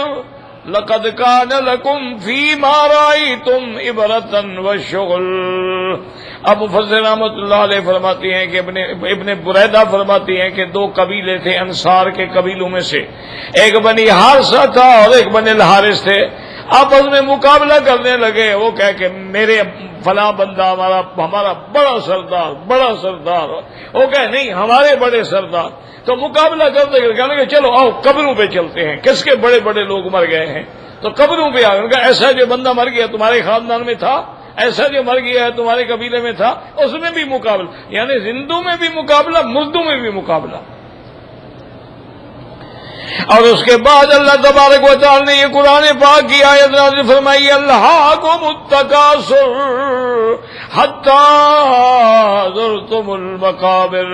لقد كان لكم فيما رأيتم عبرة والشغل۔ اب مفسر رحمۃ اللہ علیہ فرماتی ہیں کہ ابن بریدہ فرماتی ہیں کہ 2 قبیلے تھے انصار کے قبیلوں میں سے، ایک بنی حارثہ تھا اور ایک بنی الحارث تھے، آپس میں مقابلہ کرنے لگے۔ وہ کہہ کہ میرے فلاں بندہ ہمارا بڑا سردار، وہ کہے نہیں ہمارے بڑے سردار۔ تو مقابلہ کرتے کہنے لگے چلو آؤ قبروں پہ چلتے ہیں، کس کے بڑے بڑے لوگ مر گئے ہیں، تو قبروں پہ آ گئے۔ ایسا جو بندہ مر گیا تمہارے خاندان میں تھا، ایسا جو مر گیا ہے تمہارے قبیلے میں تھا، اس میں بھی مقابلہ، یعنی زندوں میں بھی مقابلہ، مردوں میں بھی مقابلہ۔ اور اس کے بعد اللہ تبارک و تعالی نے یہ قرآن پاک کی آیت نازل فرمائی الہاکم التکاثر حتی زرتم المقابر،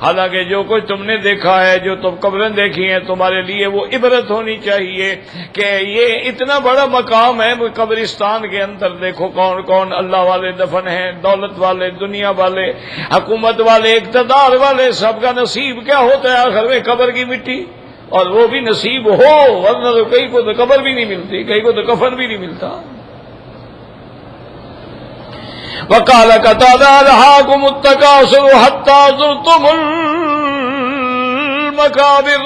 حالانکہ جو کچھ تم نے دیکھا ہے، جو تم قبریں دیکھی ہیں، تمہارے لیے وہ عبرت ہونی چاہیے کہ یہ اتنا بڑا مقام ہے قبرستان کے اندر۔ دیکھو کون کون اللہ والے دفن ہیں، دولت والے، دنیا والے، حکومت والے، اقتدار والے، سب کا نصیب کیا ہوتا ہے آخر میں؟ قبر کی مٹی، اور وہ بھی نصیب ہو، ورنہ تو کئی کو تو قبر بھی نہیں ملتی، کئی کو تو کفن بھی نہیں ملتا۔ وقال قتادہ الہاکم التکاثر حتی زرتم المقابر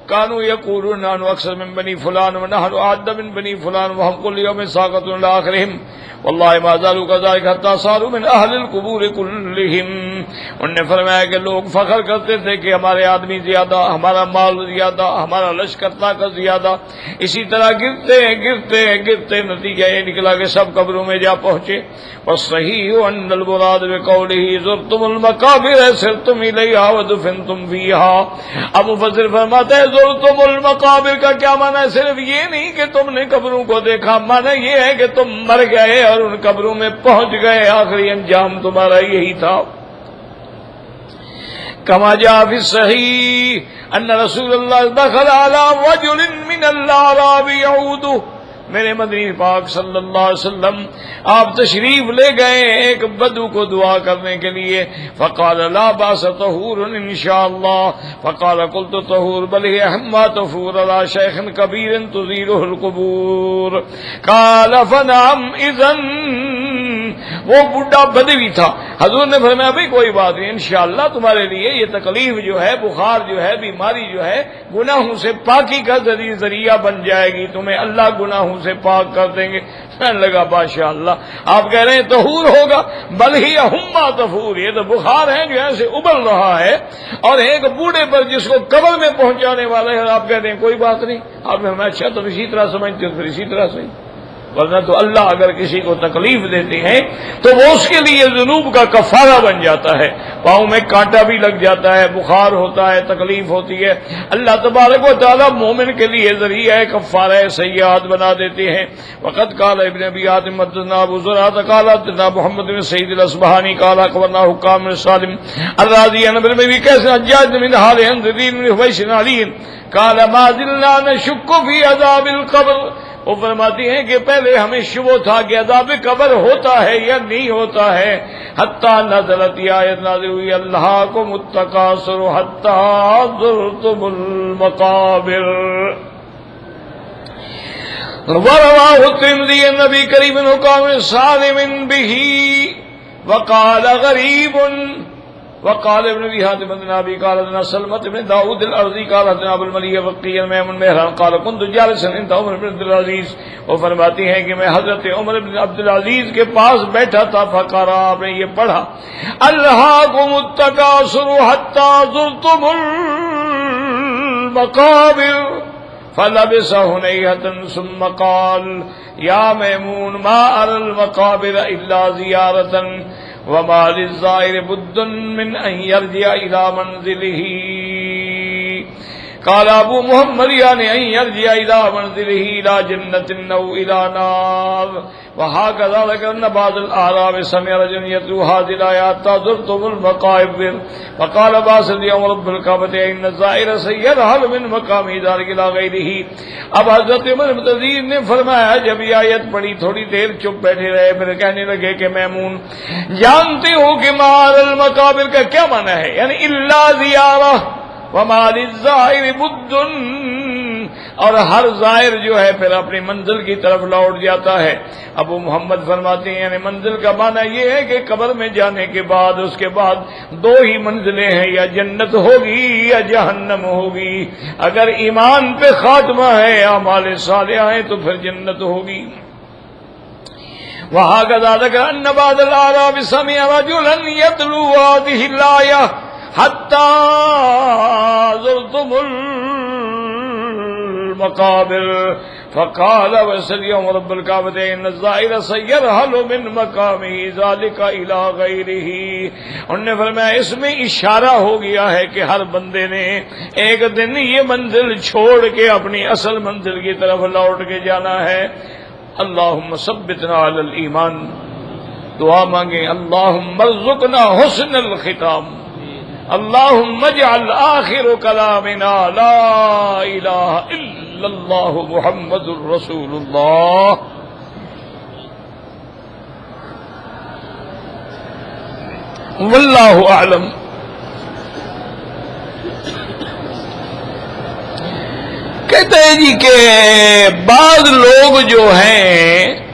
كانوا يقولون نحن اكثر من بني فلان ونحن اعد من بني فلان وهم كل يوم ساقط الى اخرهم والله ما زالوا كذلك حتى صاروا من اهل القبور كلهم۔ انہوں نے فرمایا کہ لوگ فخر کرتے تھے کہ ہمارے آدمی زیادہ، ہمارا مال زیادہ، ہمارا لشکر طاقت زیادہ، اسی طرح گرتے نتیجہ یہ نکلا کہ سب قبروں میں جا پہنچے۔ والصحیح ان المراد بقوله زرتم المقابر سرتم الیہا ودفنتم فیہا۔ اب مفسر فرماتا ہے زرتم المقابر کا کیا معنی ہے؟ صرف یہ نہیں کہ تم نے قبروں کو دیکھا، معنی یہ ہے کہ تم مر گئے اور ان قبروں میں پہنچ گئے، آخری انجام تمہارا یہی تھا۔ کما جاء فی الصحیح ان رسول اللہ دخل علی رجل من الاعراب یعودہ، میرے مدنی پاک صلی اللہ علیہ وسلم آپ تشریف لے گئے ایک بدو کو دعا کرنے کے لیے۔ فقال لا باس طہور انشاءاللہ، فقال قلت طہور بل ہی حما تفور علی شیخ کبیر تزیلہ القبور، قال فنعم اذن وہ بڈھا بدوی تھا. حضور نے فرمایا بھائی کوئی بات نہیں، انشاءاللہ تمہارے لیے یہ تکلیف جو ہے، بخار جو ہے، بیماری جو ہے، گناہوں سے پاکی کا ذریعہ بن جائے گی، تمہیں اللہ گناہوں سے پاک کر دیں گے. کہنے لگا ماشاء اللہ، آپ کہہ رہے ہیں طہور ہوگا، بل ہی ہما طہور، یہ تو بخار ہے جو ایسے ابل رہا ہے، اور ایک بوڑھے پر جس کو قبر میں پہنچانے والا ہے، آپ کہتے ہیں کوئی بات نہیں. آپ نے فرمایا اچھا تو اسی طرح سمجھتے ہو، پھر اسی طرح سے، ورنہ تو اللہ اگر کسی کو تکلیف دیتے ہیں تو وہ اس کے لیے ذنوب کا کفارہ بن جاتا ہے. پاؤں میں کانٹا بھی لگ جاتا ہے، بخار ہوتا ہے، تکلیف ہوتی ہے، اللہ تبارک و تعالی مومن کے لیے ذریعہ کفارہ سیئات بنا دیتے ہیں. وقد قال ابن ابی حاتم حدثنا ابو زرعہ قال حدثنا محمد بن سعید الاصبہانی قال اخبرنا حکام بن سالم الرازی عن ابن ابی قیس حجاج بن حال ذی بن حبیش علی قال ما زلنا نشک فی عذاب القبر. وہ فرماتی ہیں کہ پہلے ہمیں شبہ تھا کہ عذاب قبر ہوتا ہے یا نہیں ہوتا ہے، حتی نزلت آیت نازل ہوئی الہاکم التکاثر حتی زرتم المقابر. ورواه الترمذی النبی کریم حکام سالم به وقال غریب. وقال ابن ابي حاتم بن ابي قال لنا سلمة بن داود الارضي قال لنا ابو المليح وقيل ميمون مهران قال كنت جالسا عند عمر بن عبد العزيز. وہ فرماتی ہیں کہ میں حضرت عمر بن عبد العزیز کے پاس بیٹھا تھا، فقرا، آپ نے یہ پڑھا الہاکم التکاثر حتی زرتم المقابر فلبس هنيهة ثم قال يا ميمون ما أرى المقابر إلا زيارة وما للزائر بد من أن يرجع إلى منزله. قال ابو محمد يعني أن يرجع إلى منزله إلى جنة أو إلى نار. وهكذا ذكرنا بعض الأعراب سمع رجل يتلو هذه الآيات زرتم المقابر وقال باسل يوم رب الكعبة إن الزائر سيرحل من مقامه ذلك إلى غيره. اب حضرت عمر بن عزیز نے فرمایا جب یہ آیت پڑھی تھوڑی دیر چپ بیٹھے رہے، پھر کہنے لگے کہ میمون جانتے ہو کہ مار المقابر کا کیا معنی ہے؟ یعنی الا زیارہ وما للزائر بد، اور ہر زائر جو ہے پھر اپنی منزل کی طرف لوٹ جاتا ہے. ابو محمد فرماتے ہیں یعنی منزل کا معنی یہ ہے کہ قبر میں جانے کے بعد اس کے بعد دو ہی منزلیں ہیں، یا جنت ہوگی یا جہنم ہوگی. اگر ایمان پہ خاتمہ ہے، اعمال صالحہ ہیں، تو پھر جنت ہوگی. وهكذا ذكر أن بعض الأعراب سمع رجلا يتلو هذه الآية حتى زرتم المقابر فقال وسل يوم رب الكعبة إن الزائر سيرحل من مقامه ذلك إلى غيره. انہوں نے فرمایا اس میں اشارہ ہو گیا ہے کہ ہر بندے نے ایک دن یہ منزل چھوڑ کے اپنی اصل منزل کی طرف لوٹ کے جانا ہے. اللہم ثبتنا علی الایمان. دعا مانگیں اللہم ارزقنا حسن الختام. اللہم اجعل آخر کلامنا لا الہ الا اللہ محمد رسول اللہ. واللہ اعلم. کہتے ہیں جی کہ بعض لوگ جو ہیں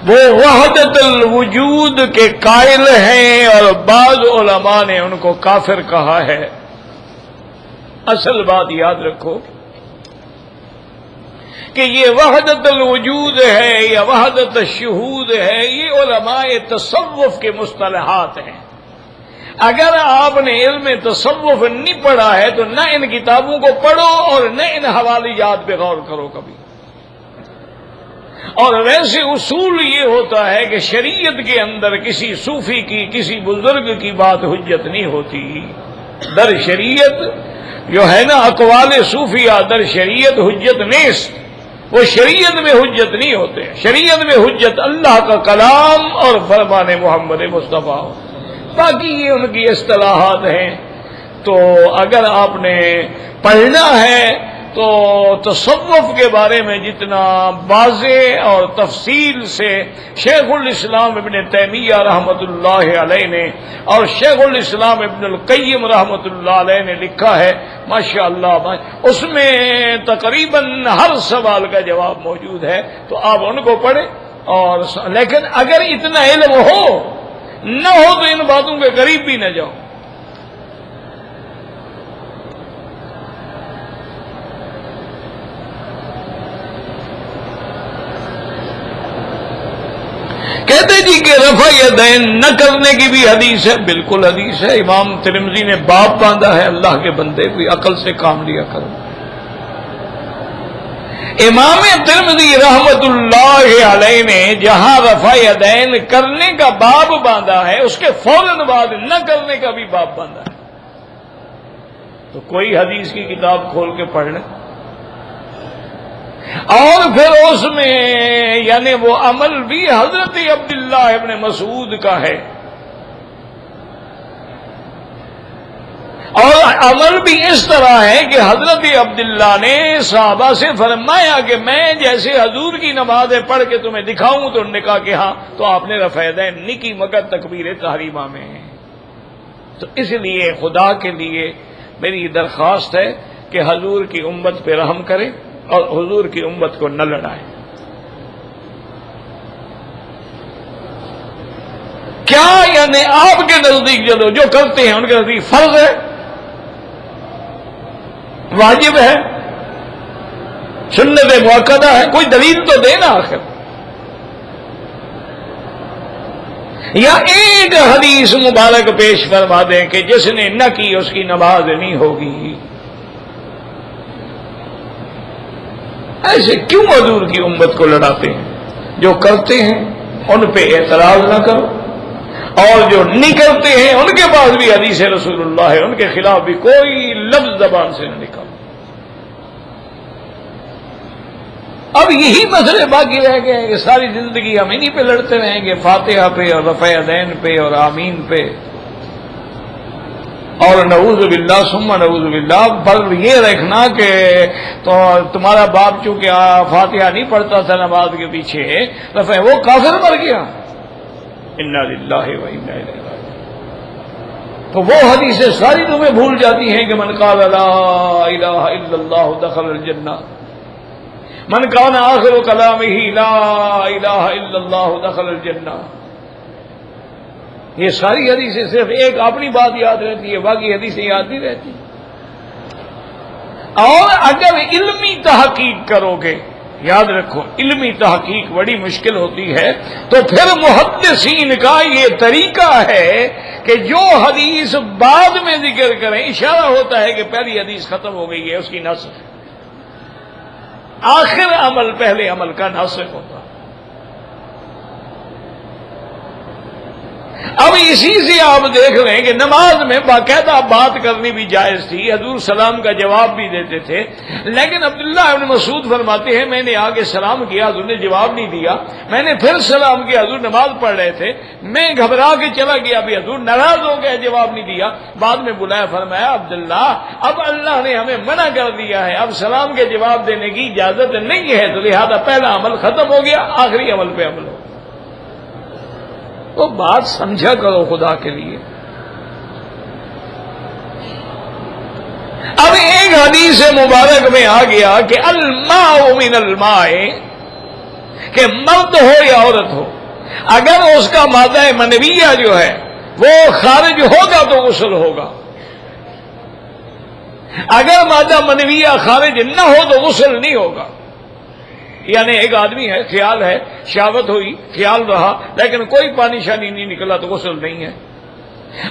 وہ وحدت الوجود کے قائل ہیں، اور بعض علماء نے ان کو کافر کہا ہے. اصل بات یاد رکھو کہ یہ وحدت الوجود ہے یا وحدت الشہود ہے، یہ علماء تصوف کے مصطلحات ہیں. اگر آپ نے علم تصوف نہیں پڑھا ہے تو نہ ان کتابوں کو پڑھو اور نہ ان حوالیات پہ غور کرو کبھی. اور ویسے اصول یہ ہوتا ہے کہ شریعت کے اندر کسی صوفی کی، کسی بزرگ کی بات حجت نہیں ہوتی. در شریعت جو ہے نا اقوال صوفیہ در شریعت حجت نیست، وہ شریعت میں حجت نہیں ہوتے. شریعت میں حجت اللہ کا کلام اور فرمان محمد مصطفیٰ. باقی یہ ان کی اصطلاحات ہیں. تو اگر آپ نے پڑھنا ہے تو تصوف کے بارے میں جتنا واضح اور تفصیل سے شیخ الاسلام ابن تیمیہ رحمۃ اللہ علیہ نے اور شیخ الاسلام ابن القیم رحمۃ اللہ علیہ نے لکھا ہے، ماشاءاللہ اس میں تقریباً ہر سوال کا جواب موجود ہے. تو آپ ان کو پڑھیں اور لیکن اگر اتنا علم ہو نہ ہو تو ان باتوں کے قریب بھی نہ جاؤ. کہتے جی کہ رفع یدین نہ کرنے کی بھی حدیث ہے. بالکل حدیث ہے. امام ترمذی نے باب باندھا ہے اللہ کے بندے کوئی عقل سے کام لیا کرو. امام ترمذی رحمت اللہ علیہ نے جہاں رفع یدین کرنے کا باب باندھا ہے اس کے فوراً بعد نہ کرنے کا بھی باب باندھا ہے. تو کوئی حدیث کی کتاب کھول کے پڑھ لیں اور پھر اس میں یعنی وہ عمل بھی حضرت عبداللہ ابن مسعود کا ہے اور عمل بھی اس طرح ہے کہ حضرت عبداللہ نے صحابہ سے فرمایا کہ میں جیسے حضور کی نمازیں پڑھ کے تمہیں دکھاؤں تو انہوں نے کہا کہ ہاں. تو آپ نے رفع یدین نہیں کی مگر تکبیر تحریمہ میں. تو اس لیے خدا کے لیے میری درخواست ہے کہ حضور کی امت پہ رحم کریں اور حضور کی امت کو نہ لڑائیں. کیا یعنی آپ کے نزدیک جو کرتے ہیں ان کے نزدیک فرض ہے، واجب ہے، سنت مؤکدہ ہے؟ کوئی دلیل تو دے نا آخر. یا ایک حدیث مبارک پیش فرما دیں کہ جس نے نہ کی اس کی نماز نہیں ہوگی. ایسے کیوں حضور کی امت کو لڑاتے ہیں؟ جو کرتے ہیں ان پہ اعتراض نہ کرو اور جو نہیں کرتے ہیں ان کے پاس بھی حدیث رسول اللہ ہے، ان کے خلاف بھی کوئی لفظ زبان سے نہ نکالو. اب یہی مسئلے باقی رہ گئے ہیں کہ ساری زندگی ہم انہی پہ لڑتے رہیں گے، فاتحہ پہ اور رفع یدین پہ اور آمین پہ. اور نعوذ باللہ ثم نعوذ باللہ. پر یہ رکھنا کہ تو تمہارا باپ چونکہ فاتحہ نہیں پڑھتا تھا نماز کے پیچھے رفع وہ کافر مر گیا. انا للہ و انا الیہ راجعون. تو وہ حدیثیں ساری تمہیں بھول جاتی ہیں کہ من قال لا الہ الا اللہ دخل الجنہ، من کان آخر کلامہ لا الہ الا اللہ دخل الجنہ. یہ ساری حدیثیں صرف ایک اپنی بات یاد رہتی ہے، باقی حدیثیں یاد نہیں رہتی. اور اگر علمی تحقیق کرو گے، یاد رکھو علمی تحقیق بڑی مشکل ہوتی ہے، تو پھر محدثین کا یہ طریقہ ہے کہ جو حدیث بعد میں ذکر کریں اشارہ ہوتا ہے کہ پہلی حدیث ختم ہو گئی ہے، اس کی نسخ. آخر عمل پہلے عمل کا ناسخ ہوتا. اب اسی سے آپ دیکھ لیں کہ نماز میں باقاعدہ بات کرنی بھی جائز تھی، حضور سلام کا جواب بھی دیتے تھے. لیکن عبداللہ ابن مسعود فرماتے ہیں میں نے آگے سلام کیا، حضور نے جواب نہیں دیا. میں نے پھر سلام کیا، حضور نماز پڑھ رہے تھے. میں گھبرا کے چلا گیا، بھی حضور ناراض ہو گئے، جواب نہیں دیا. بعد میں بلایا، فرمایا عبداللہ اب اللہ نے ہمیں منع کر دیا ہے، اب سلام کے جواب دینے کی اجازت نہیں ہے، تو لہذا پہلا عمل ختم ہو گیا، آخری عمل پہ عمل ہو. تو بات سمجھا کرو خدا کے لیے. اب ایک حدیث مبارک میں آ گیا کہ الماء من الماء، کہ مرد ہو یا عورت ہو اگر اس کا مادہ منویہ جو ہے وہ خارج ہوگا تو غسل ہوگا، اگر مادہ منویہ خارج نہ ہو تو غسل نہیں ہوگا. یعنی ایک آدمی ہے، خیال ہے، شہوت ہوئی، خیال رہا، لیکن کوئی پانی شانی نہیں نکلا تو غسل نہیں ہے.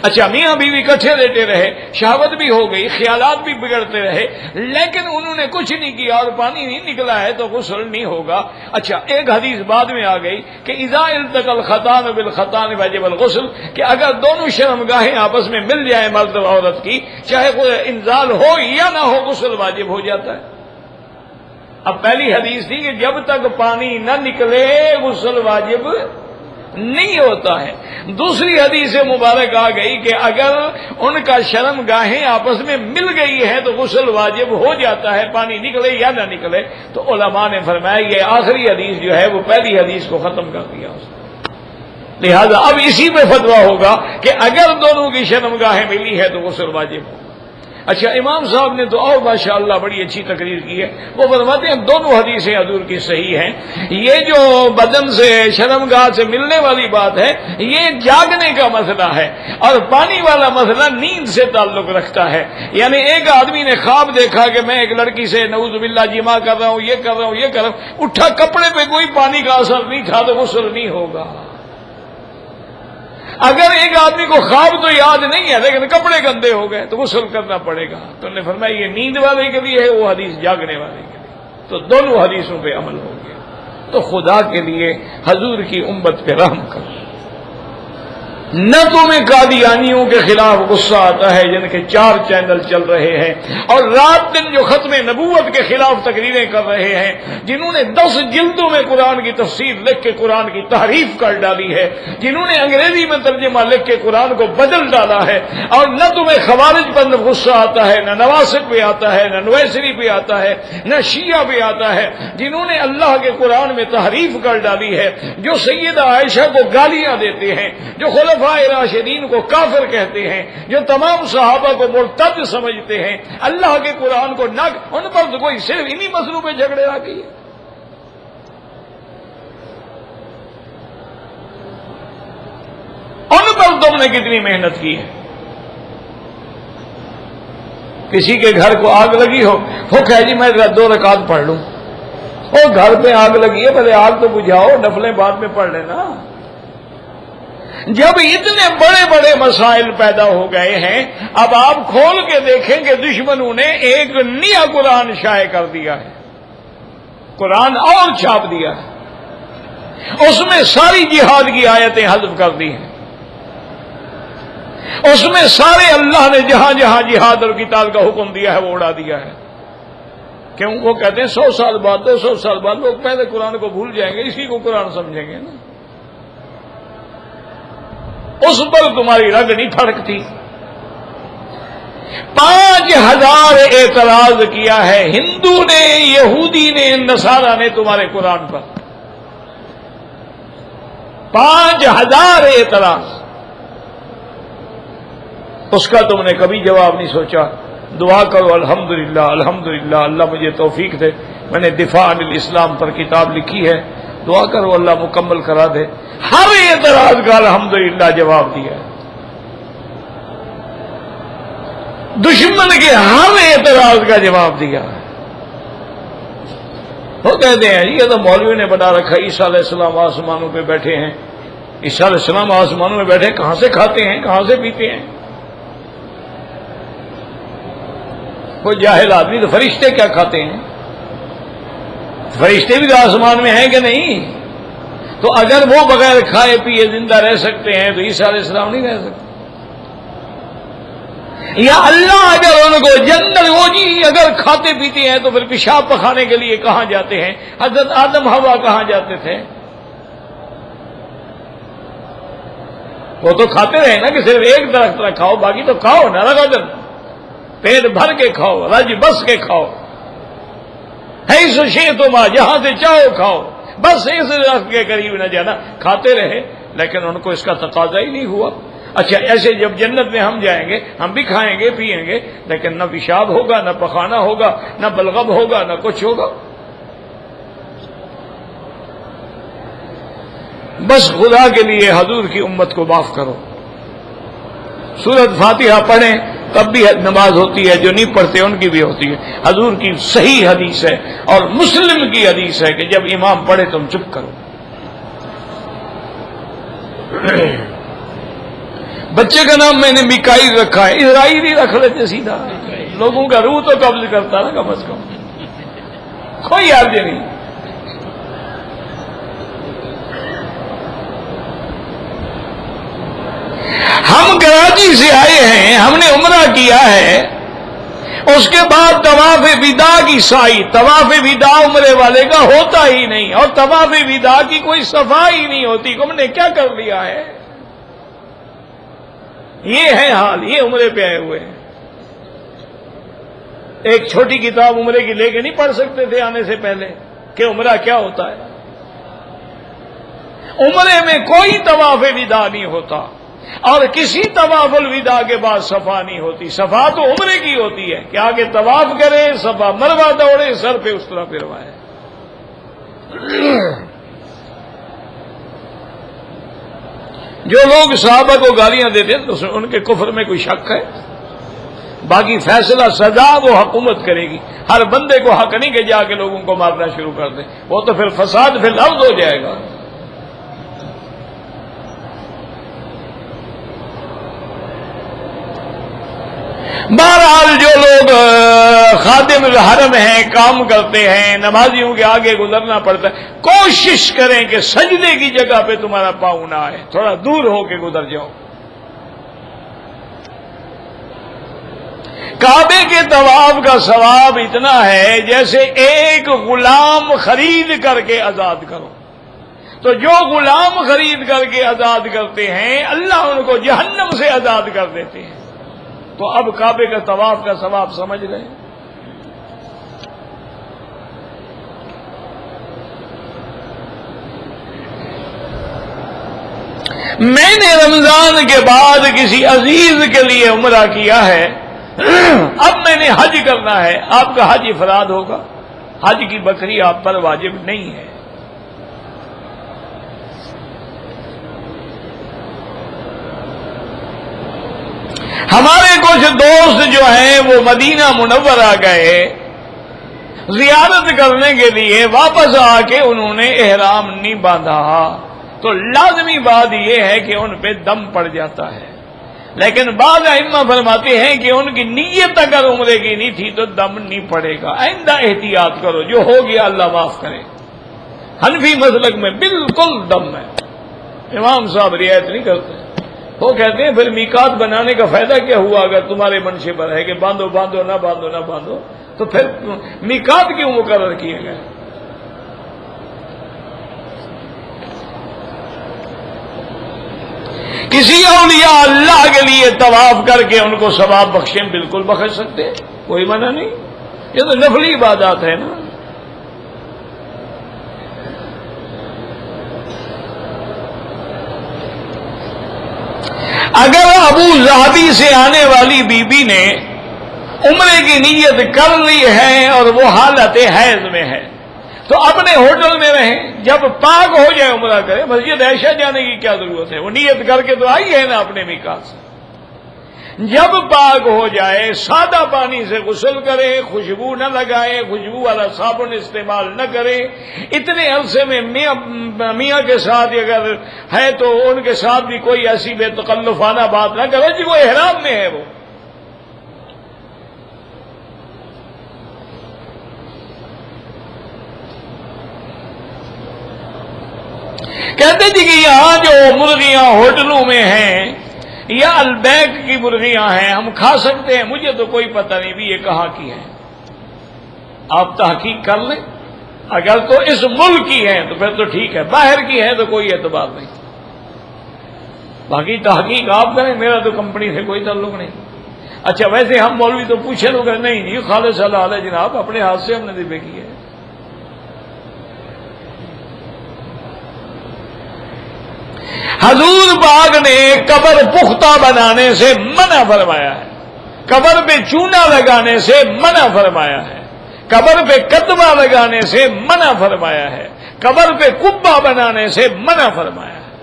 اچھا میاں بیوی اکٹھے رہتے رہے، شہوت بھی ہو گئی، خیالات بھی بگڑتے رہے، لیکن انہوں نے کچھ نہیں کیا اور پانی نہیں نکلا ہے تو غسل نہیں ہوگا. اچھا ایک حدیث بعد میں آ گئی کہ اذا التقى الختان بالختان وجب الغسل، کہ اگر دونوں شرمگاہیں آپس میں مل جائیں مرد و عورت کی، چاہے کوئی انزال ہو یا نہ ہو، غسل واجب ہو جاتا ہے. اب پہلی حدیث تھی کہ جب تک پانی نہ نکلے غسل واجب نہیں ہوتا ہے. دوسری حدیث مبارک آ گئی کہ اگر ان کا شرم گاہیں آپس میں مل گئی ہے تو غسل واجب ہو جاتا ہے، پانی نکلے یا نہ نکلے. تو علماء نے فرمایا یہ آخری حدیث جو ہے وہ پہلی حدیث کو ختم کر دیا اس نے. لہذا اب اسی پہ فتویٰ ہوگا کہ اگر دونوں کی شرم گاہیں ملی ہے تو غسل واجب ہو. اچھا امام صاحب نے تو اور ماشاءاللہ بڑی اچھی تقریر کی ہے. وہ فرماتے ہیں دونوں حدیثیں حضور کی صحیح ہیں. یہ جو بدن سے شرمگاہ سے ملنے والی بات ہے یہ جاگنے کا مسئلہ ہے، اور پانی والا مسئلہ نیند سے تعلق رکھتا ہے. یعنی ایک آدمی نے خواب دیکھا کہ میں ایک لڑکی سے نعوذ باللہ جماع کر رہا ہوں، یہ کر رہا ہوں، یہ کر رہا ہوں، اٹھا کپڑے پہ کوئی پانی کا اثر نہیں تھا تو غسل نہیں ہوگا. اگر ایک آدمی کو خواب تو یاد نہیں ہے لیکن کپڑے گندے ہو گئے تو غسل کرنا پڑے گا. تو نے فرمایا یہ نیند والے کے لیے ہے، وہ حدیث جاگنے والے کے لیے. تو دونوں حدیثوں پہ عمل ہو گیا. تو خدا کے لیے حضور کی امت پہ رحم کرو. نہ تمہیں قادیانیوں کے خلاف غصہ آتا ہے جن کے 4 چینل چل رہے ہیں اور رات دن جو ختم نبوت کے خلاف تقریریں کر رہے ہیں، جنہوں نے 10 جلدوں میں قرآن کی تفسیر لکھ کے قرآن کی تحریف کر ڈالی ہے، جنہوں نے انگریزی میں ترجمہ لکھ کے قرآن کو بدل ڈالا ہے. اور نہ تمہیں خوارج پر غصہ آتا ہے، نہ نواسب پہ آتا ہے، نہ نویسری پہ آتا ہے، نہ شیعہ پہ آتا ہے، جنہوں نے اللہ کے قرآن میں تحریف کر ڈالی ہے، جو سیدہ عائشہ کو گالیاں دیتے ہیں، جو خلفائے راشدین کو کافر کہتے ہیں، جو تمام صحابہ کو مرتد سمجھتے ہیں، اللہ کے قرآن کو نہ ان پر تو کوئی صرف انہی مسئلوں پہ جھگڑے آ گئی ہے. ان پر تم نے کتنی محنت کی ہے. کسی کے گھر کو آگ لگی ہو، وہ کہے جی میں 2 رکعت پڑھ لوں. وہ گھر پہ آگ لگی ہے، پہلے آگ تو بجھاؤ، نفلیں بعد میں پڑھ لینا. جب اتنے بڑے بڑے مسائل پیدا ہو گئے ہیں، اب آپ کھول کے دیکھیں کہ دشمنوں نے ایک نیا قرآن شائع کر دیا ہے، قرآن اور چھاپ دیا ہے. اس میں ساری جہاد کی آیتیں حذف کر دی ہیں. اس میں سارے اللہ نے جہاں جہاں جہاد اور قتال کا حکم دیا ہے وہ اڑا دیا ہے. کیوں؟ وہ کہتے ہیں 100 سال بعد 200 سال بعد لوگ پہلے قرآن کو بھول جائیں گے، اسی کو قرآن سمجھیں گے نا. اس پر تمہاری رگ نہیں پھڑکتی. 5000 اعتراض کیا ہے ہندو نے، یہودی نے، نصارہ نے تمہارے قرآن پر. 5000 اعتراض. اس کا تم نے کبھی جواب نہیں سوچا. دعا کرو الحمدللہ الحمدللہ اللہ مجھے توفیق دے. میں نے دفاع عن الاسلام پر کتاب لکھی ہے، دعا کرو اللہ مکمل کرا دے. ہر اعتراض کا الحمدللہ جواب دیا. دشمن کے ہر اعتراض کا جواب دیا. وہ کہتے ہیں یہ تو مولوی نے بنا رکھا عیسیٰ علیہ السلام آسمانوں پہ بیٹھے ہیں. عیسیٰ علیہ السلام آسمانوں میں بیٹھے، کہاں سے کھاتے ہیں، کہاں سے پیتے ہیں؟ وہ جاہل آدمی، تو فرشتے کیا کھاتے ہیں؟ فرشتے بھی تو آسمان میں ہیں کہ نہیں؟ تو اگر وہ بغیر کھائے پیے زندہ رہ سکتے ہیں تو عیسیٰ علیہ السلام نہیں رہ سکتے. یا اللہ اگر ان کو جنت وہ جی اگر کھاتے پیتے ہیں تو پھر پیشاب پخانے کے لیے کہاں جاتے ہیں؟ حضرت آدم حوا کہاں جاتے تھے؟ وہ تو کھاتے رہے نا کہ صرف ایک درخت نہ کھاؤ، باقی تو کھاؤ نا رغدن، پیٹ بھر کے کھاؤ، رج بس کے کھاؤ. ہے شئتما، جہاں سے چاہو کھاؤ، بس اس درخت کے قریب نہ جانا. کھاتے رہے لیکن ان کو اس کا تقاضا ہی نہیں ہوا. اچھا ایسے جب جنت میں ہم جائیں گے، ہم بھی کھائیں گے پیئیں گے لیکن نہ پیشاب ہوگا، نہ پخانا ہوگا، نہ بلغم ہوگا، نہ کچھ ہوگا. بس خدا کے لیے حضور کی امت کو معاف کرو. سورۃ فاتحہ پڑھیں تب بھی نماز ہوتی ہے، جو نہیں پڑھتے ان کی بھی ہوتی ہے. حضور کی صحیح حدیث ہے اور مسلم کی حدیث ہے کہ جب امام پڑھے تم چپ کرو. بچے کا نام میں نے میکائیل رکھا ہے، اسرائیلی رکھ لیتے سیدھا. لوگوں کا روح تو قبض کرتا نا کم از کم، کوئی حرج نہیں. ہم کراچی سے آئے ہیں، ہم نے عمرہ کیا ہے، اس کے بعد طواف وداع کی سعی. طواف وداع عمرے والے کا ہوتا ہی نہیں، اور طواف وداع کی کوئی صفائی نہیں ہوتی. ہم نے کیا کر لیا ہے؟ یہ ہے حال. یہ عمرے پہ آئے ہوئے ہیں. ایک چھوٹی کتاب عمرے کی لے کے نہیں پڑھ سکتے تھے آنے سے پہلے کہ عمرہ کیا ہوتا ہے؟ عمرے میں کوئی طواف وداع نہیں ہوتا. اور کسی طواف الوداع کے بعد صفا نہیں ہوتی. صفا تو عمرے کی ہوتی ہے کہ آگے طواف کرے, صفا مروا دوڑے, سر پہ اس طرح پھروائے. جو لوگ صحابہ کو گالیاں دیتے ہیں تو ان کے کفر میں کوئی شک ہے؟ باقی فیصلہ سزا وہ حکومت کرے گی. ہر بندے کو حق نہیں کہ جا کے لوگوں کو مارنا شروع کر دے, وہ تو پھر فساد فی الارض ہو جائے گا. بہرحال جو لوگ خادم الحرم ہیں, کام کرتے ہیں, نمازیوں کے آگے گزرنا پڑتا ہے, کوشش کریں کہ سجدے کی جگہ پہ تمہارا پاؤں نہ آئے, تھوڑا دور ہو کے گزر جاؤ. کعبے کے طواف کا ثواب اتنا ہے جیسے ایک غلام خرید کر کے آزاد کرو. تو جو غلام خرید کر کے آزاد کرتے ہیں اللہ ان کو جہنم سے آزاد کر دیتے ہیں. تو اب کعبے کا طواف کا ثواب سمجھ رہے ہیں. میں نے رمضان کے بعد کسی عزیز کے لیے عمرہ کیا ہے, اب میں نے حج کرنا ہے. آپ کا حج افراد ہوگا, حج کی بکری آپ پر واجب نہیں ہے. ہمارے کچھ دوست جو ہیں وہ مدینہ منورہ گئے زیارت کرنے کے لیے, واپس آ کے انہوں نے احرام نہیں باندھا, تو لازمی بات یہ ہے کہ ان پہ دم پڑ جاتا ہے. لیکن بعض ائمہ فرماتے ہیں کہ ان کی نیت اگر عمرے کی نہیں تھی تو دم نہیں پڑے گا. آئندہ احتیاط کرو, جو ہو گیا اللہ معاف کرے. حنفی مسلک میں بالکل دم ہے, امام صاحب رعایت نہیں کرتے. وہ کہتے ہیں پھر میقات بنانے کا فائدہ کیا ہوا اگر تمہارے منشے پر ہے کہ باندھو باندھو نہ باندھو نہ باندھو, تو پھر میقات کیوں مقرر کیے گئے؟ کسی اولیاء اللہ کے لیے طواف کر کے ان کو ثواب بخشیں, بالکل بخش سکتے, کوئی منع نہیں. یہ تو نفلی عبادات ہے نا. اگر ابو ظہبی سے آنے والی بی بی نے عمرے کی نیت کر لی ہے اور وہ حالت حیض میں ہے تو اپنے ہوٹل میں رہیں, جب پاک ہو جائے عمرہ کرے. مسجد عائشہ جانے کی کیا ضرورت ہے, وہ نیت کر کے تو آئی ہے نا اپنے میقات سے. جب پاک ہو جائے سادہ پانی سے غسل کرے, خوشبو نہ لگائے, خوشبو والا صابن استعمال نہ کرے. اتنے عرصے میں میاں کے ساتھ اگر ہے تو ان کے ساتھ بھی کوئی ایسی بے تکلفانہ بات نہ کرے جی وہ احرام میں ہے. وہ کہتے جی کہ یہاں جو مرغیاں ہوٹلوں میں ہیں یا البیک کی مرغیاں ہیں ہم کھا سکتے ہیں. مجھے تو کوئی پتہ نہیں بھی یہ کہاں کی ہے, آپ تحقیق کر لیں. اگر تو اس ملک کی ہے تو پھر تو ٹھیک ہے, باہر کی ہے تو کوئی اعتبار نہیں. باقی تحقیق آپ کریں, میرا تو کمپنی سے کوئی تعلق نہیں. اچھا ویسے ہم مولوی تو پوچھے لوگ نہیں جی خالص حلال ہے جناب, اپنے ہاتھ سے ہم نے ذبح کی ہے. حضور پاک نے قبر پختہ بنانے سے منع فرمایا ہے, قبر پہ چونا لگانے سے منع فرمایا ہے, قبر پہ کتبہ لگانے سے منع فرمایا ہے, قبر پہ قبہ بنانے سے منع فرمایا ہے.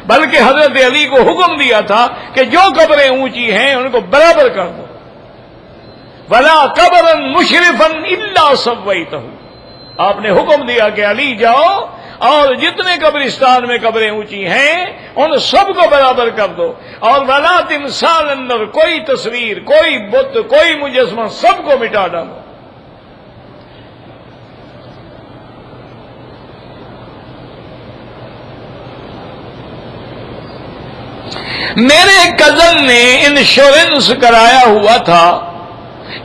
بلکہ حضرت علی کو حکم دیا تھا کہ جو قبریں اونچی ہیں ان کو برابر کر دو. وَلَا قَبْرًا مُشْرِفًا إِلَّا سَوَّيْتَهُ, آپ نے حکم دیا کہ علی جاؤ اور جتنے قبرستان میں قبریں اونچی ہیں ان سب کو برابر کر دو, اور وَلَا تِمْثَالًا اندر کوئی تصویر, کوئی بت, کوئی مجسمہ, سب کو مٹا ڈالو. میرے کزن نے انشورنس کرایا ہوا تھا,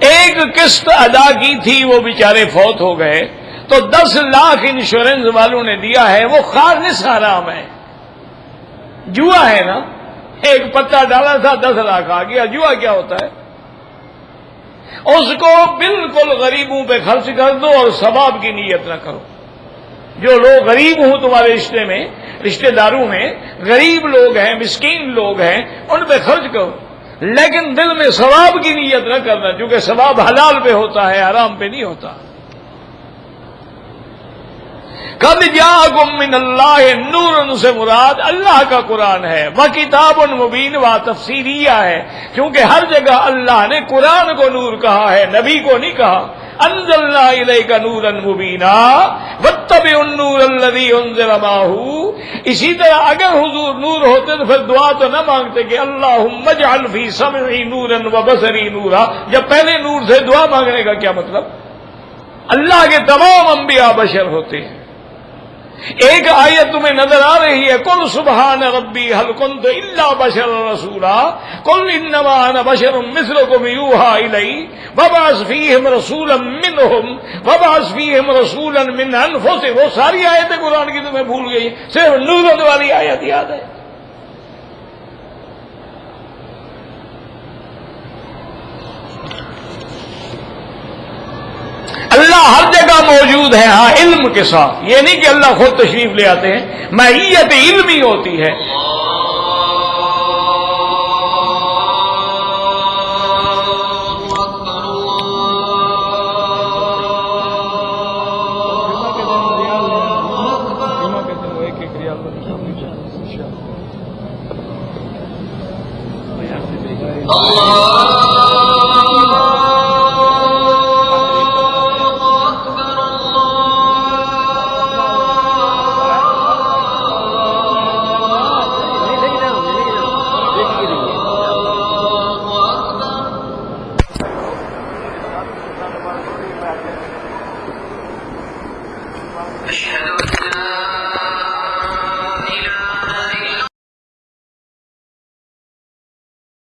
ایک قسط ادا کی تھی, وہ بیچارے فوت ہو گئے, تو 10 لاکھ انشورنس والوں نے دیا ہے. وہ خالص حرام ہے, جوا ہے نا. ایک پتا ڈالا تھا 10 لاکھ آ گیا. جوا کیا ہوتا ہے؟ اس کو بالکل غریبوں پہ خرچ کر دو اور ثواب کی نیت نہ کرو. جو لوگ غریب ہوں تمہارے رشتے داروں میں غریب لوگ ہیں، مسکین لوگ ہیں، ان پہ خرچ کرو، لیکن دل میں ثواب کی نیت نہ کرنا، کیونکہ ثواب حلال پہ ہوتا ہے، حرام پہ نہیں ہوتا۔ قد جاءکم من اللہ نور سے مراد اللہ کا قرآن ہے، وہ کتاب مبین و تفسیریہ ہے، کیونکہ ہر جگہ اللہ نے قرآن کو نور کہا ہے، نبی کو نہیں کہا۔ انزلنا الیک نورا مبینا واتبع النور الذی انزل معہ۔ اسی طرح اگر حضور نور ہوتے تو پھر دعا تو نہ مانگتے کہ اللہم اجعل فی سمعی نورا وبصری نورا، جب پہلے نور سے دعا مانگنے کا کیا مطلب؟ اللہ کے تمام انبیاء بشر ہوتے ہیں۔ ایک آیت تمہیں نظر آ رہی ہے، قل سبحان ربی هل كنت الا بشرا رسولا قل انما انا بشر مثلكم يوحى الي وابعث فيهم رسولا منهم وابعث فيهم رسولا من انفسهم۔ وہ ساری آیتیں قرآن کی تمہیں بھول گئی، صرف نور والی آیت یاد ہے۔ اللہ ہر جگہ موجود ہے، ہاں علم کے ساتھ، یہ نہیں کہ اللہ خود تشریف لے آتے ہیں، معیت علمی ہوتی ہے۔ أشهد